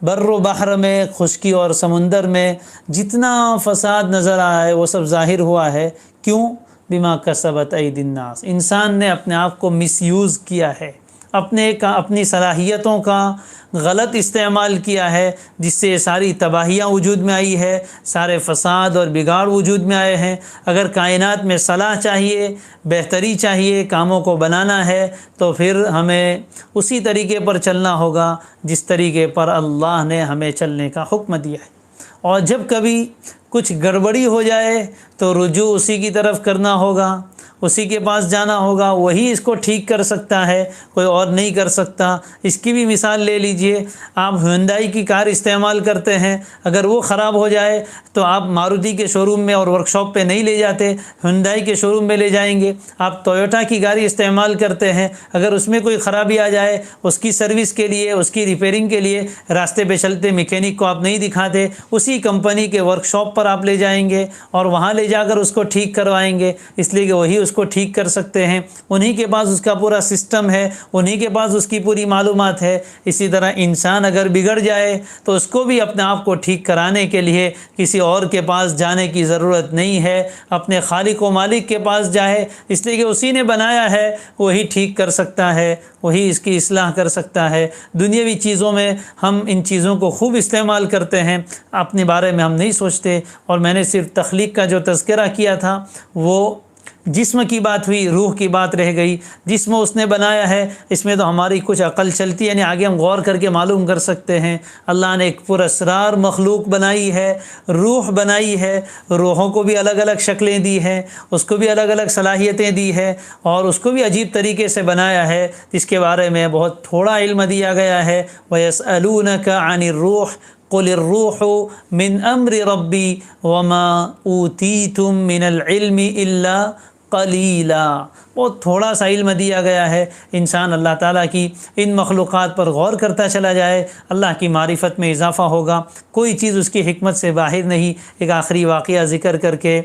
بر و بحر میں، خشکی اور سمندر میں جتنا فساد نظر آیا ہے وہ سب ظاہر ہوا ہے، کیوں؟ بما کسبت ایدی الناس، انسان نے اپنے آپ کو مس یوز کیا ہے، اپنی صلاحیتوں کا غلط استعمال کیا ہے، جس سے یہ ساری تباہیاں وجود میں آئی ہے، سارے فساد اور بگاڑ وجود میں آئے ہیں۔ اگر کائنات میں صلاح چاہیے، بہتری چاہیے، کاموں کو بنانا ہے، تو پھر ہمیں اسی طریقے پر چلنا ہوگا جس طریقے پر اللہ نے ہمیں چلنے کا حکم دیا ہے۔ اور جب کبھی کچھ گڑبڑی ہو جائے تو رجوع اسی کی طرف کرنا ہوگا، اسی کے پاس جانا ہوگا، وہی اس کو ٹھیک کر سکتا ہے، کوئی اور نہیں کر سکتا۔ اس کی بھی مثال لے لیجئے، آپ ہیوندائی کی کار استعمال کرتے ہیں، اگر وہ خراب ہو جائے تو آپ ماروتی کے شو روم میں اور ورک شاپ پہ نہیں لے جاتے، ہیوندائی کے شو روم میں لے جائیں گے۔ آپ ٹویوٹا کی گاڑی استعمال کرتے ہیں، اگر اس میں کوئی خرابی آ جائے، اس کی سروس کے لیے، اس کی ریپیئرنگ کے لیے راستے پہ چلتے میکینک کو آپ نہیں دکھاتے، اسی کمپنی کے ورک شاپ پر آپ لے جائیں گے اور وہاں لے جا کر اس کو ٹھیک کروائیں گے، اس لیے کہ وہی اس کو ٹھیک کر سکتے ہیں، انہی کے پاس اس کا پورا سسٹم ہے، انہی کے پاس اس کی پوری معلومات ہے۔ اسی طرح انسان اگر بگڑ جائے تو اس کو بھی اپنے آپ کو ٹھیک کرانے کے لیے کسی اور کے پاس جانے کی ضرورت نہیں ہے، اپنے خالق و مالک کے پاس جائے، اس لیے کہ اسی نے بنایا ہے، وہی ٹھیک کر سکتا ہے، وہی اس کی اصلاح کر سکتا ہے۔ دنیاوی چیزوں میں ہم ان چیزوں کو خوب استعمال کرتے ہیں، اپنے بارے میں ہم نہیں سوچتے۔ اور میں نے صرف تخلیق کا جو تذکرہ کیا تھا وہ جسم کی بات ہوئی، روح کی بات رہ گئی۔ جسم اس نے بنایا ہے، اس میں تو ہماری کچھ عقل چلتی ہے، یعنی آگے ہم غور کر کے معلوم کر سکتے ہیں۔ اللہ نے ایک پراسرار مخلوق بنائی ہے، روح بنائی ہے، روحوں کو بھی الگ الگ شکلیں دی ہیں، اس کو بھی الگ الگ صلاحیتیں دی ہے، اور اس کو بھی عجیب طریقے سے بنایا ہے جس کے بارے میں بہت تھوڑا علم دیا گیا ہے۔ وَيَسْأَلُونَكَ عَنِ الرُّوحِ قُلِ الرُّوحُ مِنْ أَمْرِ رَبِّي وَمَا أُوتِيتُم مِّنَ الْعِلْمِ إِلَّا قلیلا، بہت تھوڑا سا علم دیا گیا ہے۔ انسان اللہ تعالیٰ کی ان مخلوقات پر غور کرتا چلا جائے، اللہ کی معرفت میں اضافہ ہوگا، کوئی چیز اس کی حکمت سے باہر نہیں۔ ایک آخری واقعہ ذکر کر کے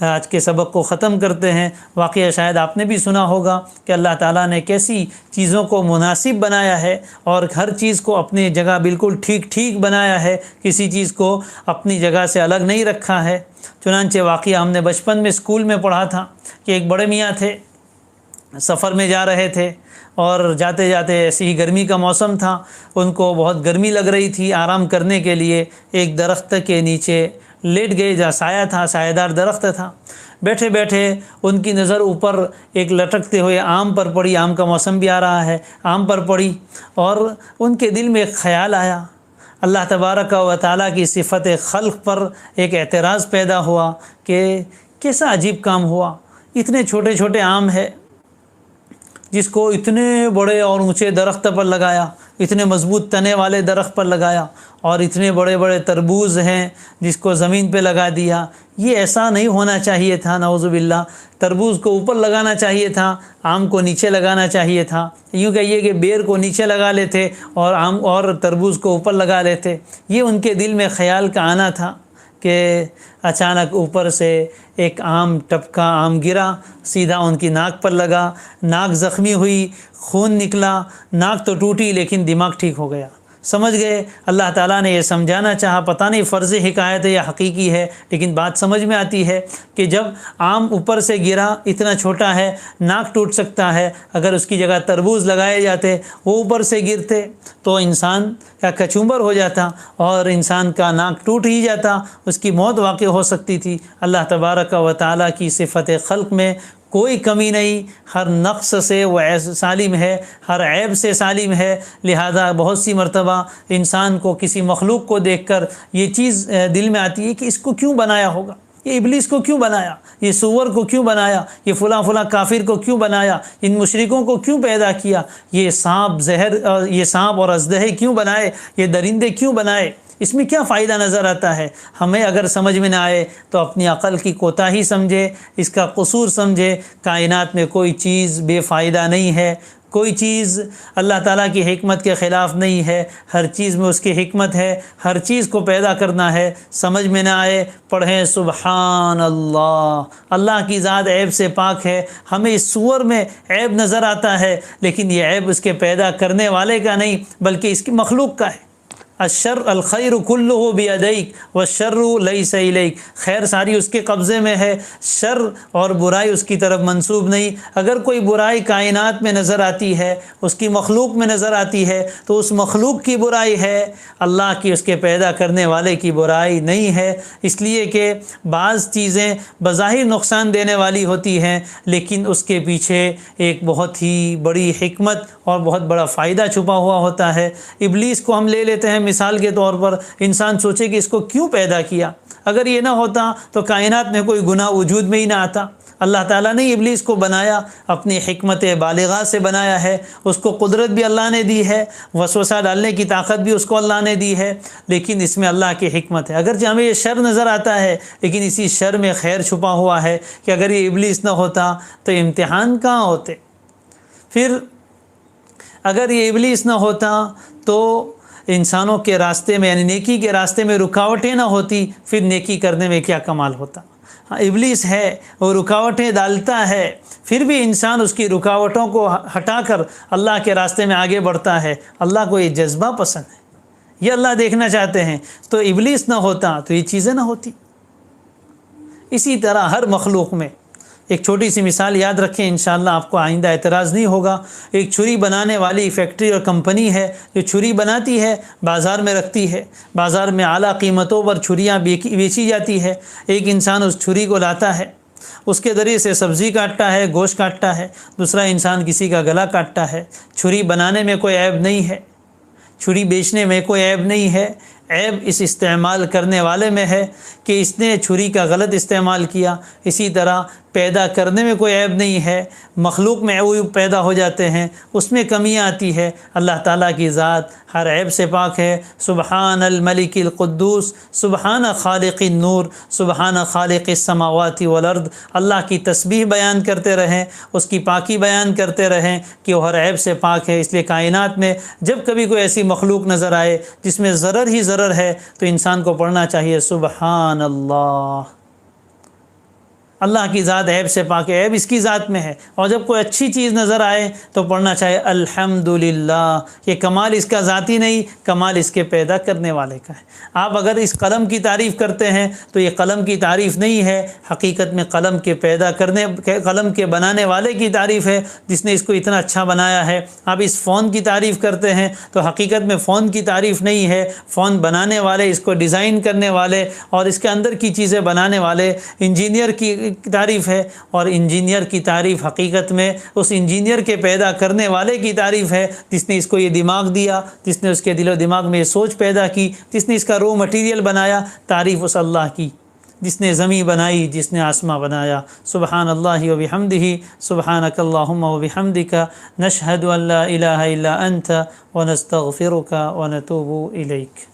آج کے سبق کو ختم کرتے ہیں۔ واقعہ شاید آپ نے بھی سنا ہوگا کہ اللہ تعالیٰ نے کیسی چیزوں کو مناسب بنایا ہے اور ہر چیز کو اپنی جگہ بالکل ٹھیک بنایا ہے، کسی چیز کو اپنی جگہ سے الگ نہیں رکھا ہے۔ چنانچہ واقعہ ہم نے بچپن میں اسکول میں پڑھا تھا کہ ایک بڑے میاں تھے، سفر میں جا رہے تھے اور جاتے جاتے ایسی ہی گرمی کا موسم تھا، ان کو بہت گرمی لگ رہی تھی، آرام کرنے کے لیے ایک درخت کے نیچے لیٹ گئے، جہاں سایہ تھا، سایہ دار درخت تھا۔ بیٹھے بیٹھے ان کی نظر اوپر ایک لٹکتے ہوئے آم پر پڑی، آم کا موسم بھی آ رہا ہے، آم پر پڑی، اور ان کے دل میں ایک خیال آیا، اللہ تبارک و تعالیٰ کی صفت خلق پر ایک اعتراض پیدا ہوا کہ کیسا عجیب کام ہوا، اتنے چھوٹے چھوٹے آم ہے جس کو اتنے بڑے اور اونچے درخت پر لگایا، اتنے مضبوط تنے والے درخت پر لگایا، اور اتنے بڑے بڑے تربوز ہیں جس کو زمین پہ لگا دیا۔ یہ ایسا نہیں ہونا چاہیے تھا، نعوذ باللہ، تربوز کو اوپر لگانا چاہیے تھا، آم کو نیچے لگانا چاہیے تھا۔ یوں کہیے کہ بیر کو نیچے لگا لیتے اور آم اور تربوز کو اوپر لگا لیتے۔ یہ ان کے دل میں خیال کا آنا تھا کہ اچانک اوپر سے ایک آم ٹپکا، آم گرا، سیدھا ان کی ناک پر لگا، ناک زخمی ہوئی، خون نکلا، ناک تو ٹوٹی لیکن دماغ ٹھیک ہو گیا۔ سمجھ گئے اللہ تعالیٰ نے یہ سمجھانا چاہا، پتہ نہیں فرض حکایت ہے یا حقیقی ہے، لیکن بات سمجھ میں آتی ہے کہ جب آم اوپر سے گرا، اتنا چھوٹا ہے، ناک ٹوٹ سکتا ہے، اگر اس کی جگہ تربوز لگائے جاتے، وہ اوپر سے گرتے تو انسان کا کچومبر ہو جاتا اور انسان کا ناک ٹوٹ ہی جاتا، اس کی موت واقع ہو سکتی تھی۔ اللہ تبارک و تعالیٰ کی صفت خلق میں کوئی کمی نہیں، ہر نقص سے وہ سالم ہے، ہر عیب سے سالم ہے۔ لہذا بہت سی مرتبہ انسان کو کسی مخلوق کو دیکھ کر یہ چیز دل میں آتی ہے کہ اس کو کیوں بنایا ہوگا، یہ ابلیس کو کیوں بنایا، یہ سور کو کیوں بنایا، یہ فلاں فلاں کافر کو کیوں بنایا، ان مشرکوں کو کیوں پیدا کیا، یہ سانپ اور اژدہے کیوں بنائے، یہ درندے کیوں بنائے، اس میں کیا فائدہ نظر آتا ہے۔ ہمیں اگر سمجھ میں نہ آئے تو اپنی عقل کی کوتاہی سمجھے، اس کا قصور سمجھے۔ کائنات میں کوئی چیز بے فائدہ نہیں ہے، کوئی چیز اللہ تعالیٰ کی حکمت کے خلاف نہیں ہے، ہر چیز میں اس کی حکمت ہے، ہر چیز کو پیدا کرنا ہے۔ سمجھ میں نہ آئے پڑھیں سبحان اللہ، اللہ کی ذات عیب سے پاک ہے۔ ہمیں اس صور میں عیب نظر آتا ہے لیکن یہ عیب اس کے پیدا کرنے والے کا نہیں بلکہ اس کی مخلوق کا ہے۔ الشر الخیر کلہ بیدیک والشر لیس الیک، خیر ساری اس کے قبضے میں ہے، شر اور برائی اس کی طرف منسوب نہیں۔ اگر کوئی برائی کائنات میں نظر آتی ہے، اس کی مخلوق میں نظر آتی ہے تو اس مخلوق کی برائی ہے، اللہ کی، اس کے پیدا کرنے والے کی برائی نہیں ہے۔ اس لیے کہ بعض چیزیں بظاہر نقصان دینے والی ہوتی ہیں لیکن اس کے پیچھے ایک بہت ہی بڑی حکمت اور بہت بڑا فائدہ چھپا ہوا ہوتا ہے۔ ابلیس کو ہم لے لیتے ہیں مثال کے طور پر انسان سوچے کہ اس کو کیوں پیدا کیا، اگر یہ نہ ہوتا تو کائنات میں کوئی گناہ وجود میں ہی نہ آتا۔ اللہ تعالیٰ نے ابلیس کو بنایا، اپنی حکمت بالغہ سے بنایا ہے، اس کو قدرت بھی اللہ نے دی ہے، وسوسہ ڈالنے کی طاقت بھی اس کو اللہ نے دی ہے، لیکن اس میں اللہ کی حکمت ہے۔ اگرچہ ہمیں یہ شر نظر آتا ہے، لیکن اسی شر میں خیر چھپا ہوا ہے کہ اگر یہ ابلیس نہ ہوتا تو امتحان کہاں ہوتے، پھر اگر یہ ابلیس نہ ہوتا تو انسانوں کے راستے میں یعنی نیکی کے راستے میں رکاوٹیں نہ ہوتی، پھر نیکی کرنے میں کیا کمال ہوتا۔ ابلیس ہے، وہ رکاوٹیں ڈالتا ہے، پھر بھی انسان اس کی رکاوٹوں کو ہٹا کر اللہ کے راستے میں آگے بڑھتا ہے۔ اللہ کو یہ جذبہ پسند ہے، یہ اللہ دیکھنا چاہتے ہیں۔ تو ابلیس نہ ہوتا تو یہ چیزیں نہ ہوتی۔ اسی طرح ہر مخلوق میں ایک چھوٹی سی مثال یاد رکھیں، انشاءاللہ آپ کو آئندہ اعتراض نہیں ہوگا۔ ایک چھری بنانے والی فیکٹری اور کمپنی ہے جو چھری بناتی ہے، بازار میں رکھتی ہے، بازار میں اعلیٰ قیمتوں پر چھریاں بیچی جاتی ہے۔ ایک انسان اس چھری کو لاتا ہے، اس کے ذریعے سے سبزی کاٹتا ہے، گوشت کاٹتا ہے، دوسرا انسان کسی کا گلا کاٹتا ہے۔ چھری بنانے میں کوئی عیب نہیں ہے، چھری بیچنے میں کوئی عیب نہیں ہے، عیب اس استعمال کرنے والے میں ہے کہ اس نے چھری کا غلط استعمال کیا۔ اسی طرح پیدا کرنے میں کوئی عیب نہیں ہے، مخلوق میں عیوب پیدا ہو جاتے ہیں، اس میں کمیاں آتی ہے۔ اللہ تعالیٰ کی ذات ہر عیب سے پاک ہے۔ سبحان الملک القدوس، سبحان خالق النور، سبحان خالق السماوات والارض۔ اللہ کی تسبیح بیان کرتے رہیں، اس کی پاکی بیان کرتے رہیں کہ وہ ہر عیب سے پاک ہے۔ اس لیے کائنات میں جب کبھی کوئی ایسی مخلوق نظر آئے جس میں ضرر ہی ضرر ہے تو انسان کو پڑھنا چاہیے سبحان اللہ۔ اللہ کی ذات عیب سے پاک ہے، عیب اس کی ذات میں ہے۔ اور جب کوئی اچھی چیز نظر آئے تو پڑھنا چاہیے الحمدللہ، یہ کمال اس کا ذاتی نہیں، کمال اس کے پیدا کرنے والے کا ہے۔ آپ اگر اس قلم کی تعریف کرتے ہیں تو یہ قلم کی تعریف نہیں ہے، حقیقت میں قلم کے بنانے والے کی تعریف ہے جس نے اس کو اتنا اچھا بنایا ہے۔ آپ اس فون کی تعریف کرتے ہیں تو حقیقت میں فون کی تعریف نہیں ہے، فون بنانے والے، اس کو ڈیزائن کرنے والے اور اس کے اندر کی چیزیں بنانے والے انجینئر کی تعریف ہے۔ اور انجینئر کی تعریف حقیقت میں اس انجینئر کے پیدا کرنے والے کی تعریف ہے جس نے اس کو یہ دماغ دیا، جس نے اس کے دل و دماغ میں یہ سوچ پیدا کی، جس نے اس کا رو مٹیریل بنایا۔ تعریف اس اللہ کی جس نے زمین بنائی، جس نے آسمان بنایا۔ سبحان اللہ و بحمدہ، سبحانک اللہم و بحمدک، نشہد ان لا الہ الا انت ونستغفرک ونتوب الیک۔